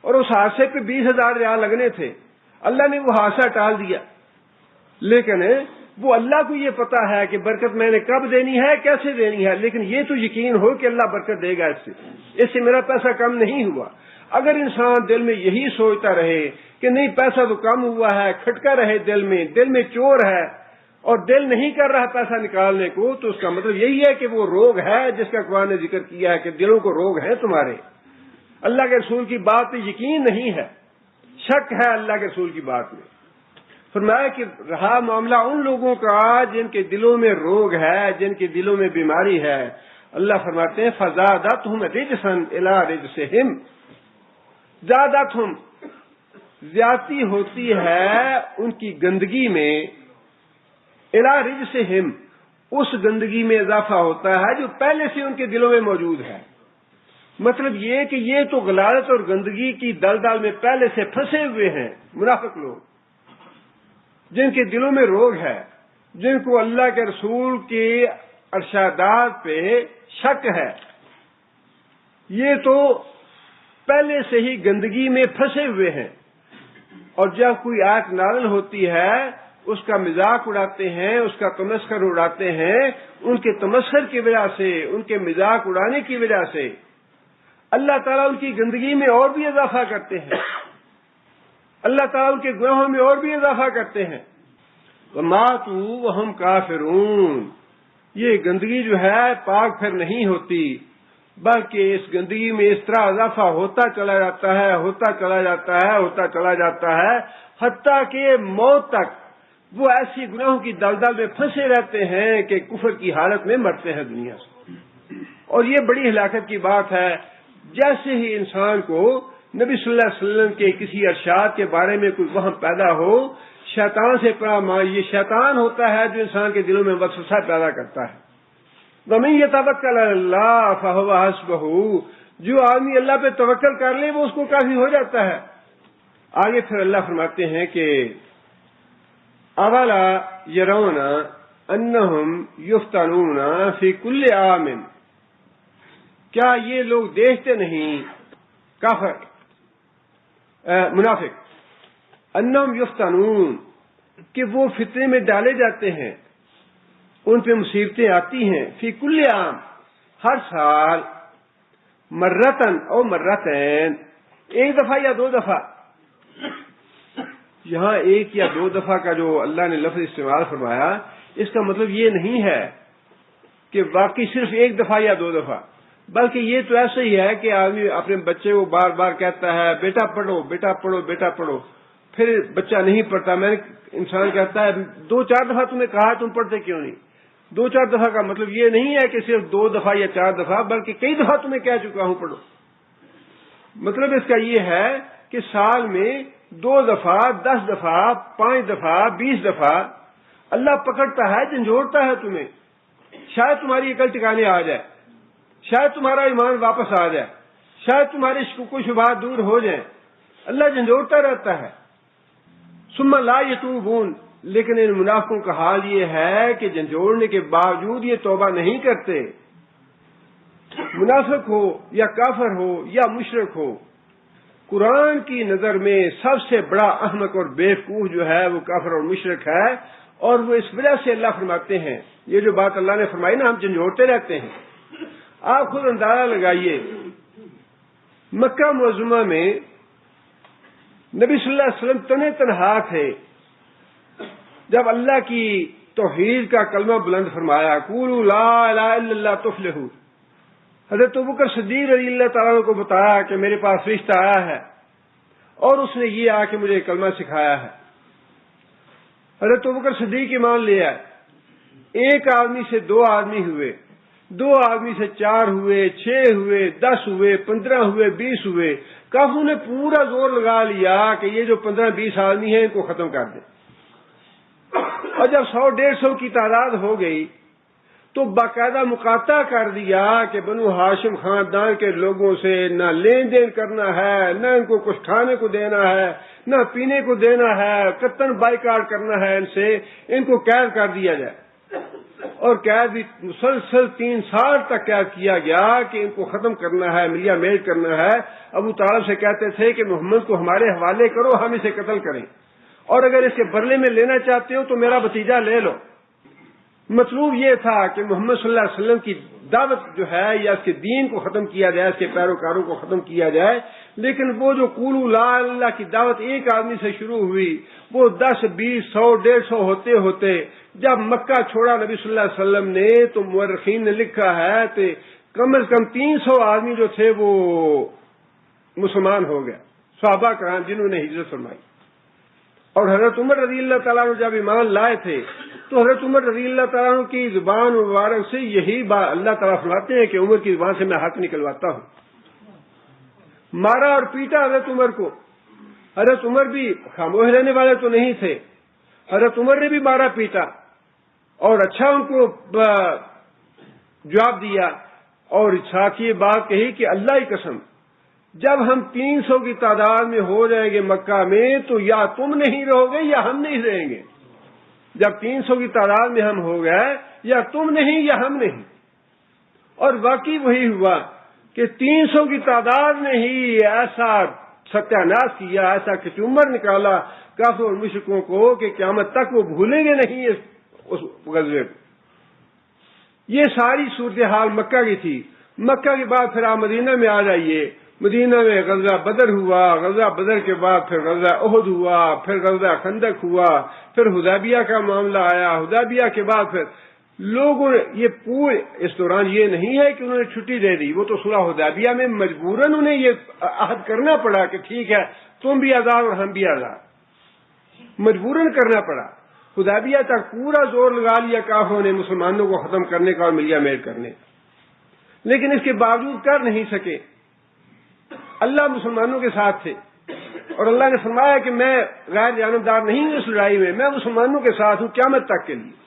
اور اس حادثے پہ 20,000 ریال لگنے تھے، اللہ نے وہ حادثہ ٹال دیا. لیکن وہ اللہ کو یہ پتا ہے کہ برکت میں نے کب دینی ہے، کیسے دینی ہے. لیکن یہ تو یقین ہو کہ اللہ برکت دے گا، اس سے میرا پیسہ کم نہیں ہوا. اگر انسان دل میں یہی سوچتا رہے کہ نہیں پیسہ تو کم ہوا ہے، کھٹکا رہے دل میں چور ہے اور دل نہیں کر رہا پیسہ نکالنے کو، تو اس کا مطلب یہی ہے کہ وہ روگ ہے جس کا قرآن نے ذکر کیا ہے کہ دلوں کو روگ ہیں تمہارے. اللہ کے رسول کی بات پہ یقین نہیں ہے، شک ہے اللہ کے رسول کی بات میں. فرمایا کہ رہا معاملہ ان لوگوں کا جن کے دلوں میں روگ ہے، جن کے دلوں میں بیماری ہے، اللہ فرماتے ہیں فزادتہم رجسا الی رجسہم. زادتہم زیادتی ہوتی ہے ان کی گندگی میں، الی رجسہم اس گندگی میں اضافہ ہوتا ہے جو پہلے سے ان کے دلوں میں موجود ہے. مطلب یہ کہ یہ تو غلالت اور گندگی کی دلدل میں پہلے سے پھنسے ہوئے ہیں منافق لوگ، جن کے دلوں میں روگ ہے، جن کو اللہ کے رسول کے ارشادات پہ شک ہے. یہ تو پہلے سے ہی گندگی میں پھنسے ہوئے ہیں، اور جب کوئی آیت نازل ہوتی ہے اس کا مذاق اڑاتے ہیں، اس کا تمسخر اڑاتے ہیں. ان کے تمسخر کی وجہ سے، ان کے مذاق اڑانے کی وجہ سے اللہ تعالیٰ ان کی گندگی میں اور بھی اضافہ کرتے ہیں، اللہ تعالیٰ ان کے گناہوں میں اور بھی اضافہ کرتے ہیں. وَمَاتُوا وَهُمْ كَافِرُونَ. یہ گندگی جو ہے پاک پھر نہیں ہوتی، بلکہ اس گندگی میں اس طرح اضافہ ہوتا چلا جاتا ہے، ہوتا چلا جاتا ہے، ہوتا چلا جاتا ہے، حتیٰ کہ موت تک وہ ایسی گناہوں کی دلدل میں پھنسے رہتے ہیں کہ کفر کی حالت میں مرتے ہیں دنیا سے. اور یہ بڑی ہلاکت کی بات ہے. جیسے ہی انسان کو نبی صلی اللہ علیہ وسلم کے کسی ارشاد کے بارے میں کوئی وہم پیدا ہو، شیطان سے پناہ مانگ. یہ شیطان ہوتا ہے جو انسان کے دلوں میں وسوسہ پیدا کرتا ہے. وَمَن يَتَوَكَّلْ عَلَى اللَّهِ فَهُوَ حَسْبُهُ. جو آدمی اللہ پہ توکل کر لے وہ اس کو کافی ہو جاتا ہے. آگے پھر اللہ فرماتے ہیں کہ اولا يرون انہم یفتنون فی کل عام. کیا یہ لوگ دیکھتے نہیں، کافر منافق، انہم یفتنون کہ وہ فتنے میں ڈالے جاتے ہیں، ان پہ مصیبتیں آتی ہیں، فی کل عام ہر سال، مرتن او مرتین ایک دفعہ یا دو دفعہ. یہاں ایک یا دو دفعہ کا جو اللہ نے لفظ استعمال فرمایا اس کا مطلب یہ نہیں ہے کہ واقعی صرف ایک دفعہ یا دو دفعہ، بلکہ یہ تو ایسا ہی ہے کہ آدمی اپنے بچے کو بار بار کہتا ہے بیٹا پڑھو بیٹا پڑھو بیٹا پڑھو، پھر بچہ نہیں پڑھتا. میں انسان کہتا ہے 2-4 دفعہ تمہیں کہا تم پڑھتے کیوں نہیں. 2-4 دفعہ کا مطلب یہ نہیں ہے کہ صرف 2 دفعہ یا 4 دفعہ، بلکہ کئی دفعہ تمہیں کہہ چکا ہوں پڑھو. مطلب اس کا یہ ہے کہ سال میں 2 دفعہ 10 دفعہ 5 دفعہ 20 دفعہ اللہ پکڑتا ہے، جھنجھوڑتا ہے تمہیں، شاید تمہاری عقل ٹکانے آ جائے، شاید تمہارا ایمان واپس آ جائے، شاید تمہارے شکوک و شبہات دور ہو جائیں، اللہ جھنجھوڑتا رہتا ہے۔ ثم لا یتوبون، لیکن ان منافقوں کا حال یہ ہے کہ جھنجھوڑنے کے باوجود یہ توبہ نہیں کرتے۔ منافق ہو یا کافر ہو یا مشرک ہو، قرآن کی نظر میں سب سے بڑا احمق اور بیوقوف جو ہے وہ کافر اور مشرک ہے، اور وہ اس وجہ سے اللہ فرماتے ہیں، یہ جو بات اللہ نے فرمائی نا، ہم جھنجھوڑتے رہتے ہیں۔ آپ خود اندازہ لگائیے، مکہ معظمہ میں نبی صلی اللہ علیہ وسلم تنے تنہا تھے، جب اللہ کی توحید کا کلمہ بلند فرمایا، قولوا لا الہ الا اللہ تفلحوا، حضرت ابوبکر صدیق رضی اللہ تعالیٰ عنہ کو بتایا کہ میرے پاس فرشتہ آیا ہے اور اس نے یہ آ کے مجھے کلمہ سکھایا ہے۔ حضرت ابوبکر صدیق ایمان لے آئے، ایک آدمی سے 2 آدمی ہوئے، 2 آدمی سے 4 ہوئے، 6 ہوئے، 10 ہوئے، 15 ہوئے، 20 ہوئے، کافروں نے پورا زور لگا لیا کہ یہ جو 15-20 آدمی ہیں ان کو ختم کر دیں، اور جب 100-150 کی تعداد ہو گئی تو باقاعدہ مقاطع کر دیا کہ بنو ہاشم خاندان کے لوگوں سے نہ لین دین کرنا ہے، نہ ان کو کچھ کھانے کو دینا ہے، نہ پینے کو دینا ہے، قطعاً بائیکاٹ کرنا ہے، ان سے ان کو قید کر دیا جائے۔ اور قید بھی مسلسل 3 سال تک قید کیا گیا کہ ان کو ختم کرنا ہے، ملیا میل کرنا ہے۔ ابو طالب سے کہتے تھے کہ محمد کو ہمارے حوالے کرو، ہم اسے قتل کریں، اور اگر اس کے بدلے میں لینا چاہتے ہو تو میرا بھتیجا لے لو۔ مطلوب یہ تھا کہ محمد صلی اللہ علیہ وسلم کی دعوت جو ہے یا اس کے دین کو ختم کیا جائے، اس کے پیروکاروں کو ختم کیا جائے۔ لیکن وہ جو قولوا لا الہ الا اللہ کی دعوت ایک آدمی سے شروع ہوئی، وہ 10 20 100 150 ہوتے ہوتے جب مکہ چھوڑا نبی صلی اللہ علیہ وسلم نے، تو مورخین نے لکھا ہے کہ کم از کم 300 آدمی جو تھے وہ مسلمان ہو گئے، صحابہ کرام جنہوں نے ہجرت فرمائی۔ اور حضرت عمر رضی اللہ تعالیٰ عنہ جب ایمان لائے تھے تو حضرت عمر رضی اللہ تعالیٰ عنہ کی زبان مبارک سے یہی بات اللہ تعالیٰ فرماتے ہیں کہ عمر کی زبان سے میں حق نکلواتا ہوں۔ مارا اور پیٹا حضرت عمر کو، حضرت عمر بھی خاموش رہنے والے تو نہیں تھے، حضرت عمر نے بھی مارا پیٹا اور اچھا ان کو جواب دیا، اور ساتھ یہ بات کہی کہ اللہ کی قسم جب ہم 300 کی تعداد میں ہو جائیں گے مکہ میں تو یا تم نہیں رہو گے یا ہم نہیں رہیں گے۔ جب 300 کی تعداد میں ہم ہو گئے، یا تم نہیں یا ہم نہیں۔ اور واقعی وہی ہوا کہ 300 کی تعداد میں ہی ایسا ستیہ ناش کیا، ایسا کچمبر نکالا کافروں اور مشرکوں کو کہ قیامت تک وہ بھولیں گے نہیں اس غزوے کو۔ یہ ساری صورتحال مکہ کی تھی۔ مکہ کے بعد پھر آپ مدینہ میں آ جائیے، مدینہ میں غزوہ بدر ہوا، غزوہ بدر کے بعد پھر غزوہ احد ہوا، پھر غزوہ خندق ہوا، پھر حدیبیہ کا معاملہ آیا، حدیبیہ کے بعد پھر لوگوں نے یہ پورے اس دوران یہ نہیں ہے کہ انہوں نے چھٹی دے دی، وہ تو صلح حدیبیہ میں مجبوراً انہیں یہ عہد کرنا پڑا کہ ٹھیک ہے تم بھی آزاد اور ہم بھی آزاد، مجبوراً کرنا پڑا۔ حدیبیہ تک پورا زور لگا لیا کافروں نے مسلمانوں کو ختم کرنے کا اور ملیا میل کرنے، لیکن اس کے باوجود کر نہیں سکے۔ اللہ مسلمانوں کے ساتھ تھے، اور اللہ نے فرمایا کہ میں غیر جانبدار نہیں ہوں اس لڑائی میں مسلمانوں کے ساتھ ہوں قیامت تک کے لیے۔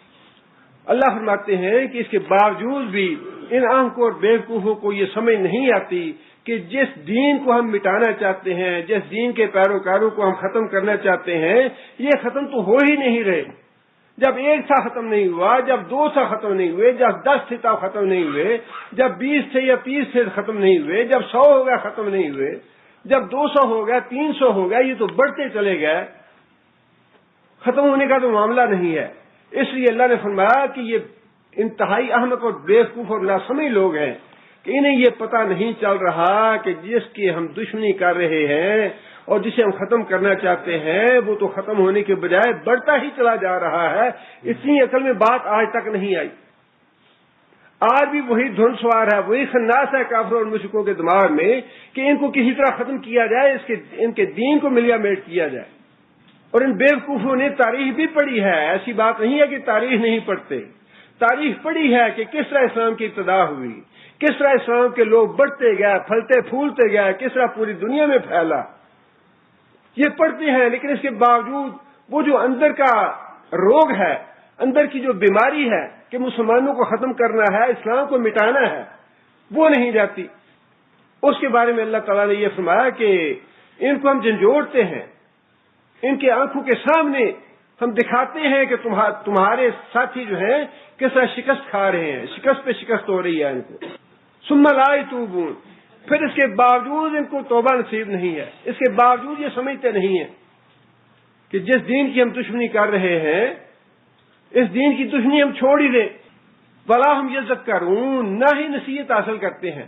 اللہ فرماتے ہیں کہ اس کے باوجود بھی ان احمقوں اور بیوقوفوں کو یہ سمجھ نہیں آتی کہ جس دین کو ہم مٹانا چاہتے ہیں، جس دین کے پیروکاروں کو ہم ختم کرنا چاہتے ہیں، یہ ختم تو ہو ہی نہیں رہے۔ جب 1 تھا ختم نہیں ہوا، جب 2 تھا ختم نہیں ہوئے، جب 10 تھے تب ختم نہیں ہوئے، جب 20 تھے یا 30 تھے ختم نہیں ہوئے، جب 100 ہو گیا ختم نہیں ہوئے، جب 200 ہو گیا، 300 ہو گیا، یہ تو بڑھتے چلے گئے، ختم ہونے کا تو معاملہ نہیں ہے۔ اس لیے اللہ نے فرمایا کہ یہ انتہائی احمق اور بیوقوف اور ناسمجھ لوگ ہیں کہ انہیں یہ پتہ نہیں چل رہا کہ جس کی ہم دشمنی کر رہے ہیں اور جسے ہم ختم کرنا چاہتے ہیں وہ تو ختم ہونے کے بجائے بڑھتا ہی چلا جا رہا ہے۔ اتنی عقل میں بات آج تک نہیں آئی۔ آج بھی وہی دھن سوار ہے، وہی خناس ہے کافروں اور مشرکوں کے دماغ میں کہ ان کو کسی طرح ختم کیا جائے، ان کے دین کو ملیا میٹ کیا جائے۔ اور ان بیوقوفوں نے تاریخ بھی پڑھی ہے، ایسی بات نہیں ہے کہ تاریخ نہیں پڑھتے، تاریخ پڑھی ہے کہ کس طرح اسلام کی ابتدا ہوئی، کس طرح اسلام کے لوگ بڑھتے گئے، پھلتے پھولتے گئے، کس طرح پوری دنیا میں پھیلا۔ یہ پڑھتے ہیں لیکن اس کے باوجود وہ جو اندر کا روگ ہے، اندر کی جو بیماری ہے کہ مسلمانوں کو ختم کرنا ہے، اسلام کو مٹانا ہے، وہ نہیں جاتی۔ اس کے بارے میں اللہ تعالیٰ نے یہ فرمایا کہ ان کو ہم جھنجھوڑتے ہیں، ان کے آنکھوں کے سامنے ہم دکھاتے ہیں کہ تمہارے ساتھی جو ہیں کس طرح شکست کھا رہے ہیں، شکست پہ شکست ہو رہی ہے ان کو۔ ثم لا یتوبون، پھر اس کے باوجود ان کو توبہ نصیب نہیں ہے، اس کے باوجود یہ سمجھتے نہیں ہیں کہ جس دین کی ہم دشمنی کر رہے ہیں اس دین کی دشمنی ہم چھوڑ ہی دیں۔ ولا ہم یذکرون، نہ ہی نصیحت حاصل کرتے ہیں۔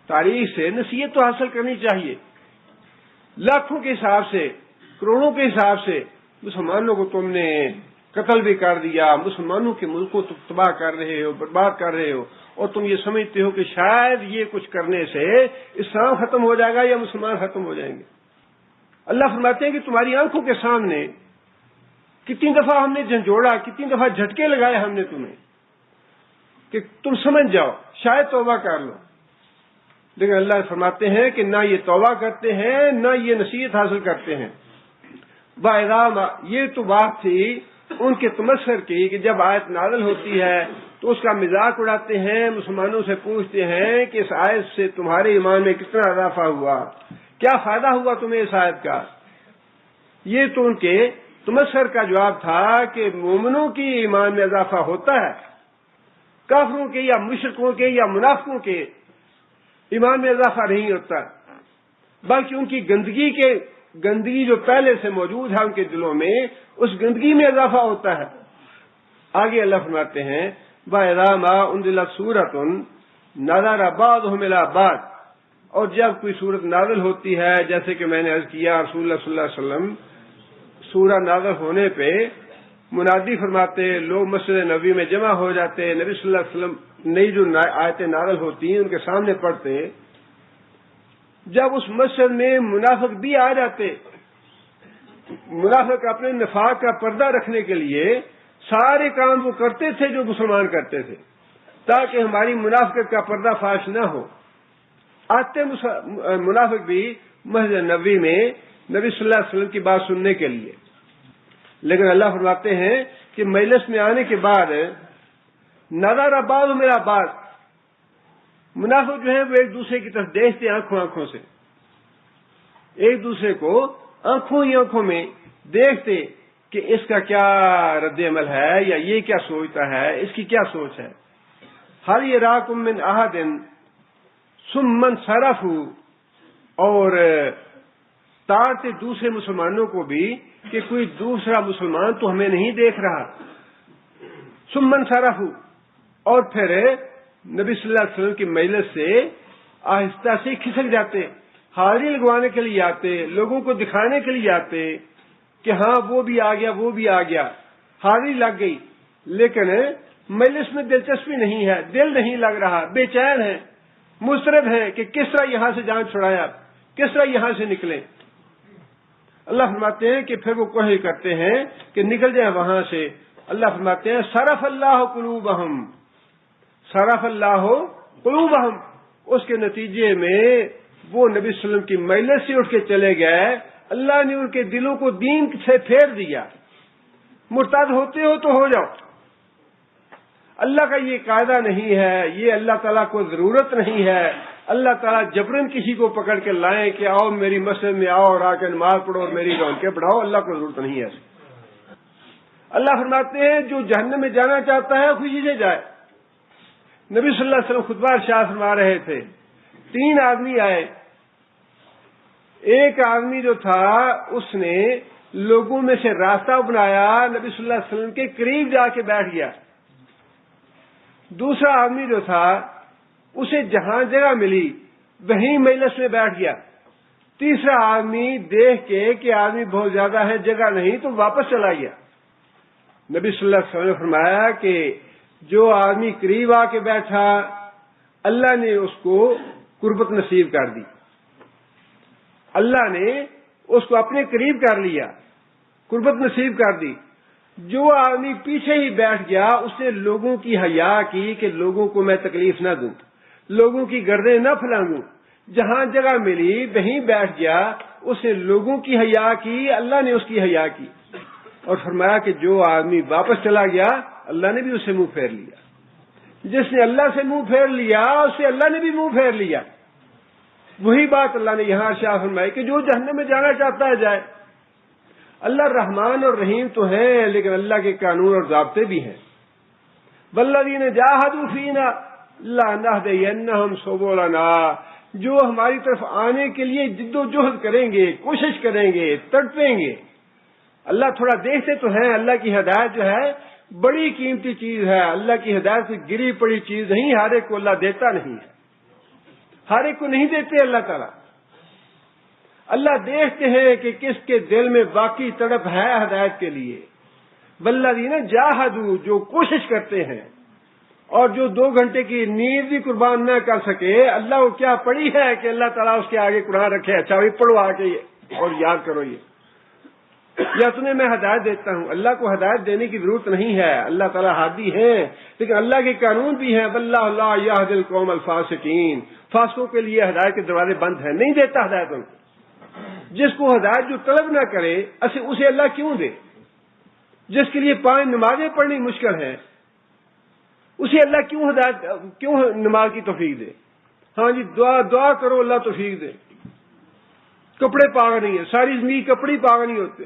تاریخ سے نصیحت تو حاصل کرنی چاہیے، لاکھوں کے حساب سے، کروڑوں کے حساب سے مسلمانوں کو تم نے قتل بھی کر دیا، مسلمانوں کے ملک کو تباہ کر رہے ہو، برباد کر رہے ہو، اور تم یہ سمجھتے ہو کہ شاید یہ کچھ کرنے سے اسلام ختم ہو جائے گا یا مسلمان ختم ہو جائیں گے۔ اللہ فرماتے ہیں کہ تمہاری آنکھوں کے سامنے کتنی دفعہ ہم نے جھنجھوڑا، کتنی دفعہ جھٹکے لگائے ہم نے تمہیں کہ تم سمجھ جاؤ، شاید توبہ کر لو، لیکن اللہ فرماتے ہیں کہ نہ یہ توبہ کرتے ہیں نہ یہ نصیحت حاصل کرتے ہیں۔ باعدام، یہ تو بات تھی ان کے تمسخر کی کہ جب آیت نازل ہوتی ہے تو اس کا مذاق اڑاتے ہیں، مسلمانوں سے پوچھتے ہیں کہ اس آیت سے تمہارے ایمان میں کتنا اضافہ ہوا، کیا فائدہ ہوا تمہیں اس آیت کا۔ یہ تو ان کے تمسخر کا جواب تھا کہ مومنوں کی ایمان میں اضافہ ہوتا ہے، کافروں کے یا مشرکوں کے یا منافقوں کے ایمان میں اضافہ نہیں ہوتا، بلکہ ان کی گندگی جو پہلے سے موجود ہے ان کے دلوں میں، اس گندگی میں اضافہ ہوتا ہے۔ آگے اللہ فرماتے ہیں وَإِذَا مَا أُنزِلَتْ سُورَةٌ نَظَرَ بَعْضُهُمْ إِلَىٰ بَعْضٍ، اور جب کوئی سورت نازل ہوتی ہے، جیسے کہ میں نے عرض کیا رسول اللہ صلی اللہ علیہ وسلم سورہ نازل ہونے پہ منادی فرماتے، لوگ مسجد نبوی میں جمع ہو جاتے، نبی صلی اللہ علیہ وسلم نئی جو آیتیں نازل ہوتی ہیں ان کے سامنے پڑھتے، جب اس مسجد میں منافق بھی آ جاتے، منافق اپنے نفاق کا پردہ رکھنے کے لیے سارے کام وہ کرتے تھے جو مسلمان کرتے تھے تاکہ ہماری منافقت کا پردہ فاش نہ ہو۔ آتے منافق بھی مسجد نبوی میں نبی صلی اللہ علیہ وسلم کی بات سننے کے لیے، لیکن اللہ فرماتے ہیں کہ مجلس میں آنے کے بعد نظر بعض میرا بات، منافق جو ہے وہ ایک دوسرے کی طرف دیکھتے آنکھوں سے، ایک دوسرے کو آنکھوں میں دیکھتے کہ اس کا کیا رد عمل ہے یا یہ کیا سوچتا ہے، اس کی کیا سوچ ہے۔ حل یراکم من احد ثم انصرفوا، اور تاڑتے دوسرے مسلمانوں کو بھی کہ کوئی دوسرا مسلمان تو ہمیں نہیں دیکھ رہا۔ ثم انصرفوا، اور پھر نبی صلی اللہ علیہ وسلم کی مجلس سے آہستہ سے کھسک جاتے، حاضری لگوانے کے لیے آتے، لوگوں کو دکھانے کے لیے آتے کہ ہاں وہ بھی آ گیا، وہ بھی آ گیا، حاضری لگ گئی، لیکن مجلس میں دلچسپی نہیں ہے، دل نہیں لگ رہا، بے چین ہے، مضطرب ہے کہ کس طرح یہاں سے جان چھڑایا، کس طرح یہاں سے نکلیں۔ اللہ فرماتے ہیں کہ پھر وہ کوشش کرتے ہیں کہ نکل جائیں وہاں سے۔ اللہ فرماتے ہیں صرف اللہ قلوبہم، صرف اللہ قلوبہم، اس کے نتیجے میں وہ نبی صلی اللہ علیہ وسلم کی مجلس سے اٹھ کے چلے گئے، اللہ نے ان کے دلوں کو دین سے پھیر دیا۔ مرتد ہوتے ہو تو ہو جاؤ، اللہ کا یہ قاعدہ نہیں ہے، یہ اللہ تعالیٰ کو ضرورت نہیں ہے، اللہ تعالیٰ جبرن کسی کو پکڑ کے لائیں کہ آؤ میری مسجد میں آؤ اور آ کے نماز پڑھو اور میری رونقیں بڑھاؤ، اللہ کو ضرورت نہیں ہے۔ اللہ فرماتے ہیں جو جہنم میں جانا چاہتا ہے خوشی سے جائے۔ نبی صلی اللہ علیہ وسلم خطبہ ارشاد فرما رہے تھے، 3 آدمی آئے، ایک آدمی جو تھا اس نے لوگوں میں سے راستہ بنایا، نبی صلی اللہ علیہ وسلم کے قریب جا کے بیٹھ گیا۔ دوسرا آدمی جو تھا اسے جہاں جگہ ملی وہیں مجلس میں بیٹھ گیا۔ تیسرا آدمی دیکھ کے کہ آدمی بہت زیادہ ہے، جگہ نہیں، تو واپس چلا گیا۔ نبی صلی اللہ علیہ وسلم نے فرمایا کہ جو آدمی قریب آ کے بیٹھا اللہ نے اس کو قربت نصیب کر دی، اللہ نے اس کو اپنے قریب کر لیا، قربت نصیب کر دی۔ جو آدمی پیچھے ہی بیٹھ گیا اس نے لوگوں کی حیا کی کہ لوگوں کو میں تکلیف نہ دوں، لوگوں کی گردیں نہ پھیلاؤں، جہاں جگہ ملی وہیں بیٹھ گیا، اس نے لوگوں کی حیا کی، اللہ نے اس کی حیا کی، اور فرمایا کہ جو آدمی واپس چلا گیا اللہ نے بھی اسے منہ پھیر لیا، جس نے اللہ سے منہ پھیر لیا اسے اللہ نے بھی منہ پھیر لیا۔ وہی بات اللہ نے یہاں ارشاد فرمائی کہ جو جہنم میں جانا چاہتا ہے جائے۔ اللہ رحمان اور رحیم تو ہیں، لیکن اللہ کے قانون اور ضابطے بھی ہیں۔ والذین جاہدوا فینا لنہدینہم سبلنا، جو ہماری طرف آنے کے لیے جد و جہد کریں گے، کوشش کریں گے، تڑپیں گے۔ اللہ تھوڑا دیکھتے تو ہیں، اللہ کی ہدایت جو ہے بڑی قیمتی چیز ہے، اللہ کی ہدایت کوئی گری پڑی چیز نہیں، ہر ایک کو اللہ دیتا نہیں ہے، ہر ایک کو نہیں دیتے اللہ تعالیٰ۔ اللہ دیکھتے ہیں کہ کس کے دل میں واقعی تڑپ ہے ہدایت کے لیے۔ والذین جاہدوا، جو کوشش کرتے ہیں، اور جو 2 گھنٹے کی نیند بھی قربان نہ کر سکے، اللہ کو کیا پڑی ہے کہ اللہ تعالیٰ اس کے آگے قرآن رکھے، اچھا بھائی پڑھو آ کے اور یاد کرو یہ، یا تمہیں میں ہدایت دیتا ہوں۔ اللہ کو ہدایت دینے کی ضرورت نہیں ہے، اللہ تعالیٰ ہادی ہیں، لیکن اللہ کے قانون بھی ہیں۔ واللہ لا یہدی القوم الفاسقین، فاسقوں کے لیے ہدایت کے دروازے بند ہیں، نہیں دیتا ہدایت ان کو۔ جس کو ہدایت جو طلب نہ کرے اسے اللہ کیوں دے؟ جس کے لیے 5 نمازیں پڑھنی مشکل ہے، اسے اللہ کیوں نماز کی توفیق دے؟ ہاں جی دعا کرو اللہ توفیق دے۔ کپڑے پاک نہیں ہے، ساری زندگی کپڑے پاک نہیں ہوتے،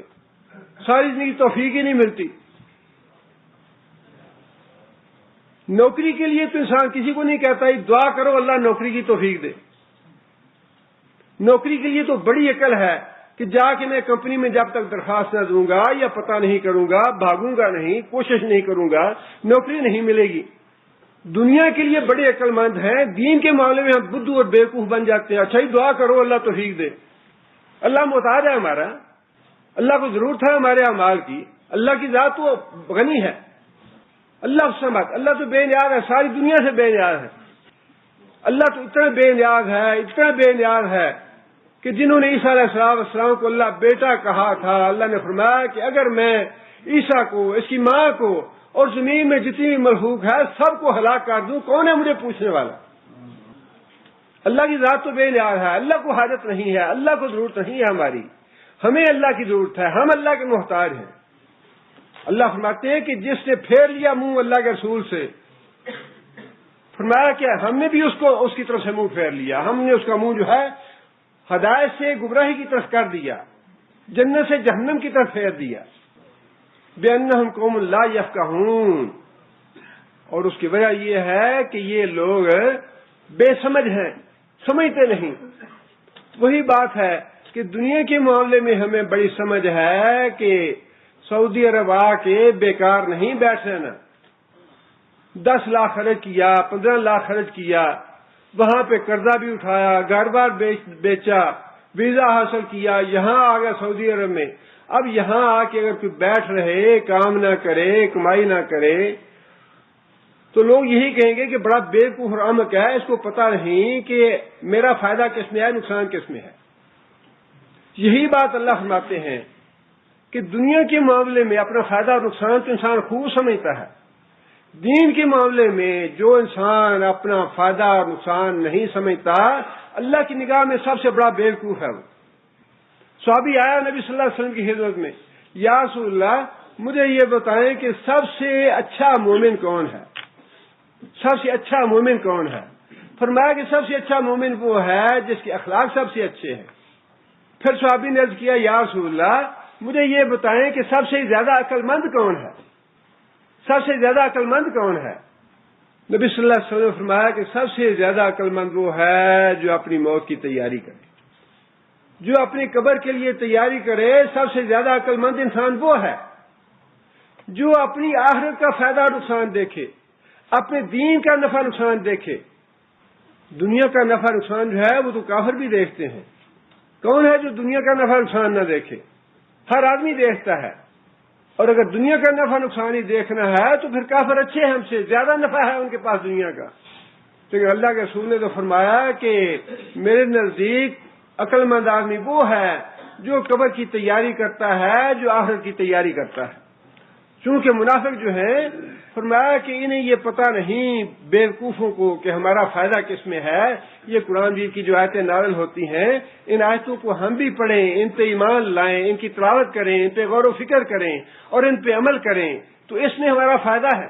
ساری زندگی توفیق ہی نہیں ملتی۔ نوکری کے لیے تو انسان کسی کو نہیں کہتا ہی دعا کرو اللہ نوکری کی توفیق دے۔ نوکری کے لیے تو بڑی عقل ہے کہ جا کے میں کمپنی میں جب تک درخواست نہ دوں گا یا پتہ نہیں کروں گا، بھاگوں گا نہیں، کوشش نہیں کروں گا، نوکری نہیں ملے گی۔ دنیا کے لیے بڑے عقل مند ہیں، دین کے معاملے میں ہم بدھو اور بیوقوف بن جاتے ہیں۔ اچھا ہی دعا کرو اللہ توفیق دے۔ اللہ محتاج ہے ہمارا، اللہ کو ضرورت ہے ہمارے اعمال کی، اللہ کی ذات تو غنی ہے، اللہ الصمد، اللہ تو بے نیاز ہے، ساری دنیا سے بے نیاز ہے۔ اللہ تو اتنا بے نیاز ہے، اتنا بے نیاز ہے کہ جنہوں نے عیسیٰ علیہ السلام کو اللہ بیٹا کہا تھا، اللہ نے فرمایا کہ اگر میں عیسیٰ کو، اس کی ماں کو اور زمین میں جتنی مخلوق ہے سب کو ہلاک کر دوں، کون ہے مجھے پوچھنے والا؟ اللہ کی ذات تو بے نیاز ہے، اللہ کو حاجت نہیں ہے، اللہ کو ضرورت نہیں ہے ہماری، ہمیں اللہ کی ضرورت ہے، ہم اللہ کے محتاج ہیں۔ اللہ فرماتے ہیں کہ جس نے پھیر لیا منہ اللہ کے رسول سے، فرمایا کہ ہم نے بھی اس کی طرف سے منہ پھیر لیا، ہم نے اس کا منہ جو ہے ہدایت سے گمراہی کی طرف کر دیا، جنت سے جہنم کی طرف پھیر دیا۔ بِأَنَّهُمْ قَوْمٌ لَا يَفْقَهُونَ، اور اس کی وجہ یہ ہے کہ یہ لوگ بے سمجھ ہیں، سمجھتے نہیں۔ وہی بات ہے کہ دنیا کے معاملے میں ہمیں بڑی سمجھ ہے کہ سعودی عرب آ کے بیکار نہیں بیٹھ رہنا، 10 لاکھ خرچ کیا، 15 لاکھ خرچ کیا، وہاں پہ قرضہ بھی اٹھایا، گھر بار بیچا، ویزا حاصل کیا، یہاں آ گیا سعودی عرب میں۔ اب یہاں آ کے اگر کوئی بیٹھ رہے، کام نہ کرے، کمائی نہ کرے، تو لوگ یہی کہیں گے کہ بڑا بیوقوف اور احمق ہے، اس کو پتہ نہیں کہ میرا فائدہ کس میں ہے، نقصان کس میں ہے۔ یہی بات اللہ فرماتے ہیں کہ دنیا کے معاملے میں اپنا فائدہ اور نقصان تو انسان خوب سمجھتا ہے، دین کے معاملے میں جو انسان اپنا فائدہ اور نقصان نہیں سمجھتا، اللہ کی نگاہ میں سب سے بڑا بیوقوف ہے وہ۔ صحابی آیا نبی صلی اللہ علیہ وسلم کی خدمت میں، یا رسول اللہ مجھے یہ بتائیں کہ سب سے اچھا مومن کون ہے، سب سے اچھا مومن کون ہے؟ فرمایا کہ سب سے اچھا مومن وہ ہے جس کے اخلاق سب سے اچھے ہیں۔ پھر صحابی نے عرض کیا یا رسول اللہ مجھے یہ بتائیں کہ سب سے زیادہ عقل مند کون ہے، سب سے زیادہ عقل مند کون ہے؟ نبی صلی اللہ علیہ وسلم نے فرمایا کہ سب سے زیادہ عقل مند وہ ہے جو اپنی موت کی تیاری کرے، جو اپنی قبر کے لیے تیاری کرے۔ سب سے زیادہ عقل مند انسان وہ ہے جو اپنی آخرت کا فائدہ اور نقصان دیکھے، اپنے دین کا نفع نقصان دیکھے۔ دنیا کا نفع نقصان جو ہے وہ تو کافر بھی دیکھتے ہیں، کون ہے جو دنیا کا نفع نقصان نہ دیکھے؟ ہر آدمی دیکھتا ہے، اور اگر دنیا کا نفع نقصان ہی دیکھنا ہے تو پھر کافر اچھے ہیں، ہم سے زیادہ نفع ہے ان کے پاس دنیا کا۔ لیکن اللہ کے رسول نے تو فرمایا کہ میرے نزدیک عقل مند آدمی وہ ہے جو قبر کی تیاری کرتا ہے، جو آخرت کی تیاری کرتا ہے۔ چونکہ منافق جو ہیں فرمایا کہ انہیں یہ پتہ نہیں بیوقوفوں کو کہ ہمارا فائدہ کس میں ہے. یہ قرآن جی کی جو آیتیں نازل ہوتی ہیں ان آیتوں کو ہم بھی پڑھیں، ان پہ ایمان لائیں، ان کی تلاوت کریں، ان پہ غور و فکر کریں اور ان پہ عمل کریں تو اس میں ہمارا فائدہ ہے.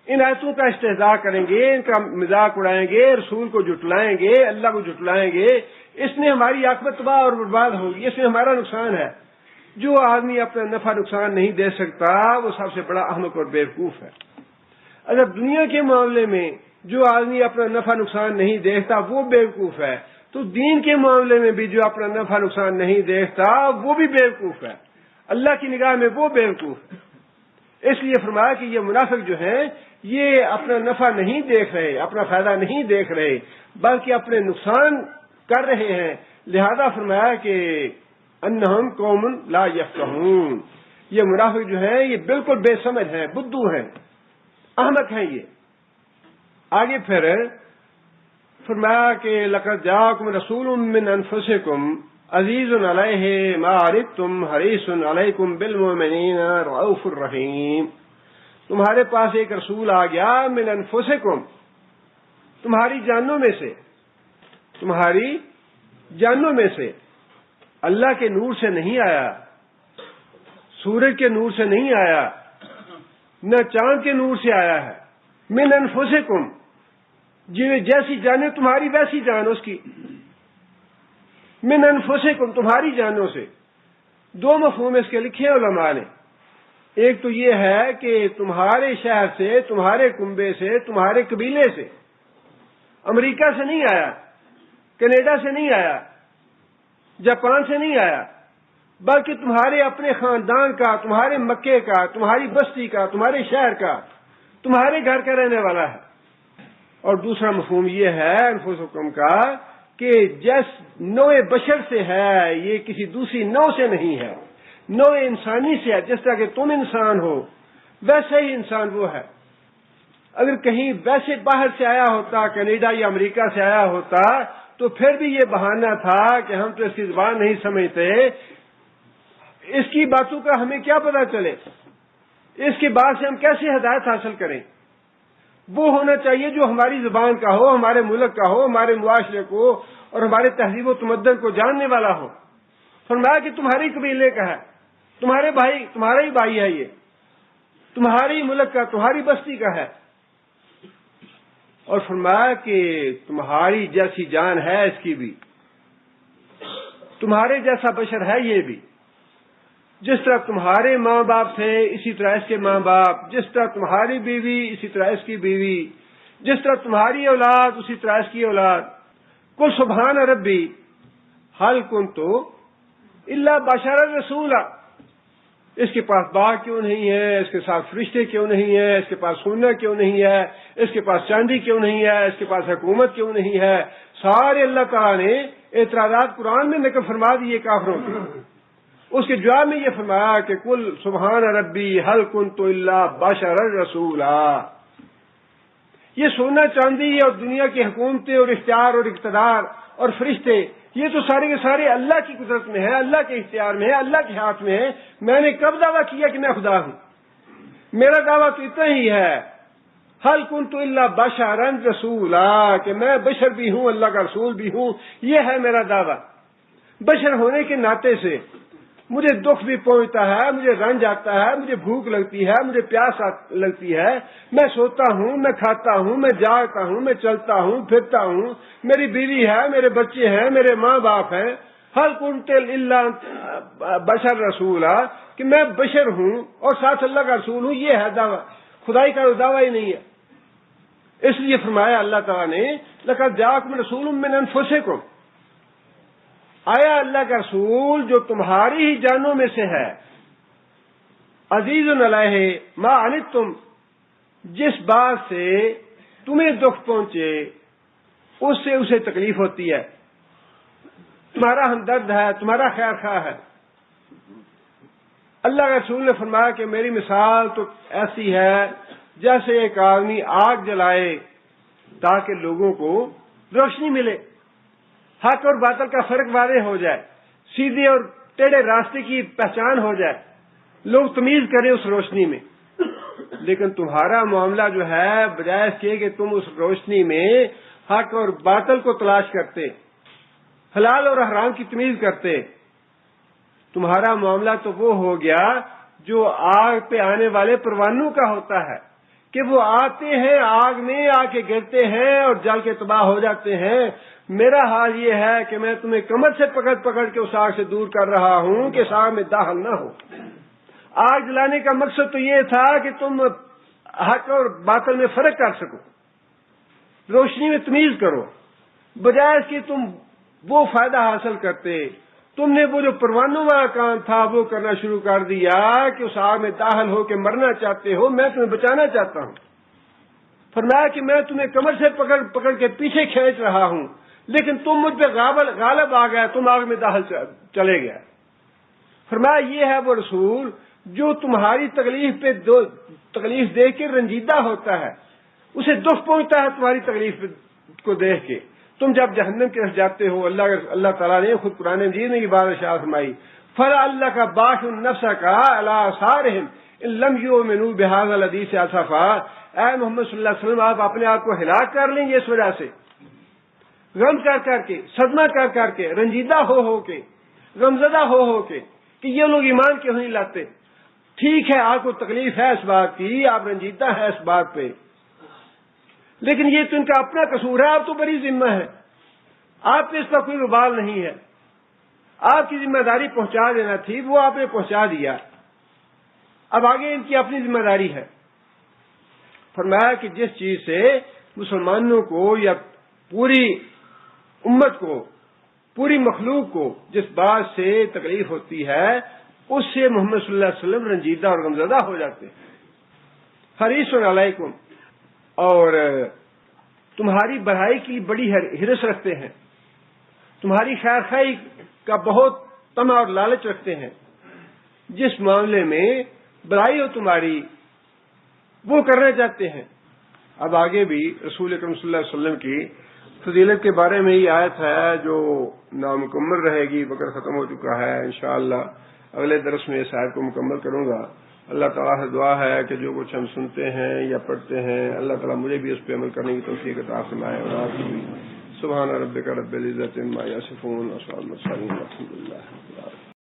ان آیتوں کا استہزاء کریں گے، ان کا مذاق اڑائیں گے، رسول کو جھٹلائیں گے، اللہ کو جھٹلائیں گے، اس میں ہماری عاقبت تباہ اور برباد ہوگی، اس میں ہمارا نقصان ہے. جو آدمی اپنا نفع نقصان نہیں دے سکتا وہ سب سے بڑا احمق اور بیوقوف ہے. اگر دنیا کے معاملے میں جو آدمی اپنا نفع نقصان نہیں دیکھتا وہ بیوقوف ہے تو دین کے معاملے میں بھی جو اپنا نفع نقصان نہیں دیکھتا وہ بھی بیوقوف ہے. اللہ کی نگاہ میں وہ بیوقوف ہے. اس لیے فرمایا کہ یہ منافق جو ہیں یہ اپنا نفع نہیں دیکھ رہے، اپنا فائدہ نہیں دیکھ رہے بلکہ اپنے نقصان کر رہے ہیں. لہذا فرمایا کہ انہم قوم لا یفقہون، یہ منافق جو ہیں یہ بالکل بے سمجھ ہیں، بدھو ہیں، احمق ہیں. یہ آگے پھر فرمایا کہ لقد جاءکم رسول من انفسکم عزیز علیہ ما عنتم حریص علیکم بالمؤمنین رؤوف الرحیم. تمہارے پاس ایک رسول آ گیا من انفسکم، تمہاری جانوں میں سے، تمہاری جانوں میں سے. اللہ کے نور سے نہیں آیا، سورج کے نور سے نہیں آیا، نہ چاند کے نور سے آیا ہے. من انفسکم، جیسی جانیں تمہاری ویسی جان اس کی. من انفسکم، تمہاری جانوں سے. دو مفہوم اس کے لکھے علماء نے. ایک تو یہ ہے کہ تمہارے شہر سے، تمہارے کنبے سے، تمہارے قبیلے سے. امریکہ سے نہیں آیا، کینیڈا سے نہیں آیا، جاپان سے نہیں آیا، بلکہ تمہارے اپنے خاندان کا، تمہارے مکے کا، تمہاری بستی کا، تمہارے شہر کا، تمہارے گھر کا رہنے والا ہے. اور دوسرا مفہوم یہ ہے انفسکم کا کہ جس نوع بشر سے ہے، یہ کسی دوسری نوع سے نہیں ہے، نوع انسانی سے ہے. جس طرح کہ تم انسان ہو ویسے ہی انسان وہ ہے. اگر کہیں ویسے باہر سے آیا ہوتا، کینیڈا یا امریکہ سے آیا ہوتا تو پھر بھی یہ بہانہ تھا کہ ہم تو اس کی زبان نہیں سمجھتے، اس کی باتوں کا ہمیں کیا پتہ چلے، اس کی بات سے ہم کیسے ہدایت حاصل کریں. وہ ہونا چاہیے جو ہماری زبان کا ہو، ہمارے ملک کا ہو، ہمارے معاشرے کو اور ہمارے تہذیب و تمدن کو جاننے والا ہو. فرمایا کہ تمہاری قبیلے کا ہے، تمہارے بھائی، تمہارا ہی بھائی ہے، یہ تمہاری ملک کا، تمہاری بستی کا ہے. اور فرمایا کہ تمہاری جیسی جان ہے اس کی بھی، تمہارے جیسا بشر ہے یہ بھی. جس طرح تمہارے ماں باپ تھے اسی طرح اس کے ماں باپ، جس طرح تمہاری بیوی اسی طرح اس کی بیوی، جس طرح تمہاری اولاد اسی طرح اس کی اولاد. قل سبحان ربی هل كنت الا بشرا رسولا. اس کے پاس باغ کیوں نہیں ہے، اس کے ساتھ فرشتے کیوں نہیں ہے، اس کے پاس سونا کیوں نہیں ہے، اس کے پاس چاندی کیوں نہیں ہے، اس کے پاس حکومت کیوں نہیں ہے. سارے اللہ تعالیٰ نے اعتراضات قرآن میں نقل فرما دیے کافروں کے. اس کے جواب میں یہ فرمایا کہ قل سبحان ربی هل كنت الا بشرا رسولا. یہ سونا چاندی اور دنیا کی حکومتیں اور اختیار اور اقتدار اور فرشتے یہ تو سارے کے سارے اللہ کی قدرت میں ہے، اللہ کے اختیار میں ہے، اللہ کے ہاتھ میں ہے. میں نے کب دعویٰ کیا کہ میں خدا ہوں؟ میرا دعویٰ تو اتنا ہی ہے هل كنت الا بشرا رسولا، کہ میں بشر بھی ہوں، اللہ کا رسول بھی ہوں. یہ ہے میرا دعویٰ. بشر ہونے کے ناطے سے مجھے دکھ بھی پہنچتا ہے، مجھے رنج آتا ہے، مجھے بھوک لگتی ہے، مجھے پیاس لگتی ہے. میں سوتا ہوں، میں کھاتا ہوں، میں جاگتا ہوں، میں چلتا ہوں، پھرتا ہوں. میری بیوی ہے، میرے بچے ہیں، میرے ماں باپ ہیں. هل كنت الا بشر رسولا، کہ میں بشر ہوں اور ساتھ اللہ کا رسول ہوں. یہ ہے دعویٰ، خدائی کا دعویٰ ہی نہیں ہے. اس لیے فرمایا اللہ تعالیٰ نے لقد جاءکم رسول من انفسکم، آیا اللہ کا رسول جو تمہاری ہی جانوں میں سے ہے. عزیز علیہ ما عنتم، جس بات سے تمہیں دکھ پہنچے اس سے اسے تکلیف ہوتی ہے. تمہارا ہمدرد ہے، تمہارا خیر خواہ ہے. اللہ کے رسول نے فرمایا کہ میری مثال تو ایسی ہے جیسے ایک آدمی آگ جلائے تاکہ لوگوں کو روشنی ملے، حق اور باطل کا فرق واضح ہو جائے، سیدھے اور ٹیڑھے راستے کی پہچان ہو جائے. لوگ تمیز کریں اس روشنی میں، لیکن تمہارا معاملہ جو ہے بجائے اس کے کہ تم اس روشنی میں حق اور باطل کو تلاش کرتے، حلال اور حرام کی تمیز کرتے، تمہارا معاملہ تو وہ ہو گیا جو آگ پہ آنے والے پروانوں کا ہوتا ہے کہ وہ آتے ہیں آگ میں آ کے گرتے ہیں اور جل کے تباہ ہو جاتے ہیں۔ میرا حال یہ ہے کہ میں تمہیں کمر سے پکڑ پکڑ کے اس آگ سے دور کر رہا ہوں کہ اس آگ میں داخل نہ ہو۔ آگ جلانے کا مقصد تو یہ تھا کہ تم حق اور باطل میں فرق کر سکو، روشنی میں تمیز کرو، بجائے اس کی تم وہ فائدہ حاصل کرتے، تم نے وہ جو پروانوں والا کام تھا وہ کرنا شروع کر دیا کہ اس آگ میں داخل ہو کے مرنا چاہتے ہو، میں تمہیں بچانا چاہتا ہوں۔ فرمایا کہ میں تمہیں کمر سے پکڑ پکڑ کے پیچھے کھینچ رہا ہوں، لیکن تم مجھ پہ غالب آ گیا، تم آگ میں داخل چلے گیا۔ فرمایا یہ ہے وہ رسول جو تمہاری تکلیف دیکھ کے رنجیدہ ہوتا ہے، اسے دکھ پہنچتا ہے تمہاری تکلیف کو دیکھ کے۔ تم جب جہنم کی طرف جاتے ہو، اللہ تعالیٰ نے خود قرآن مجید میں یہ بات ارشاد فرمائی، فلا اللہ کا باش النفس کا علی آثارہم ان لم یؤمنوا بہذا الحدیث اسفا۔ اے محمد صلی اللہ علیہ وسلم، آپ اپنے آپ کو ہلاک کر لیں گے اس وجہ سے، غم کر کر کے، صدمہ کر کر کے، رنجیدہ ہو کے، غمزدہ ہو کے کہ یہ لوگ ایمان کیوں نہیں لاتے۔ ٹھیک ہے، آپ کو تکلیف ہے اس بات کی، آپ رنجیدہ ہیں اس بات پہ، لیکن یہ تو ان کا اپنا قصور ہے، آپ تو بڑی ذمہ ہے، آپ پہ اس کا کوئی وبال نہیں ہے، آپ کی ذمہ داری پہنچا دینا تھی، وہ آپ نے پہنچا دیا، اب آگے ان کی اپنی ذمہ داری ہے۔ فرمایا کہ جس چیز سے مسلمانوں کو یا پوری امت کو، پوری مخلوق کو جس بات سے تکلیف ہوتی ہے اس سے محمد صلی اللہ علیہ وسلم رنجیدہ اور غمزدہ ہو جاتے ہیں۔ حریص علیکم، اور تمہاری بڑائی کی بڑی حرص رکھتے ہیں، تمہاری خیر خواہی کا بہت طمع اور لالچ رکھتے ہیں، جس معاملے میں بڑائی ہو تمہاری وہ کرنا چاہتے ہیں۔ اب آگے بھی رسول اکرم صلی اللہ علیہ وسلم کی فضیلت کے بارے میں یہ آیت ہے جو نامکمل رہے گی، وقت ختم ہو چکا ہے، انشاءاللہ اگلے درس میں اس آیت کو مکمل کروں گا۔ اللہ تعالیٰ سے دعا ہے کہ جو کچھ ہم سنتے ہیں یا پڑھتے ہیں اللہ تعالیٰ مجھے بھی اس پہ عمل کرنے کی توفیق عطا فرمائے، اور آپ بھی۔ سبحان ربک رب العزت عما یصفون وسلام علی المرسلین والحمد للہ رب العالمین۔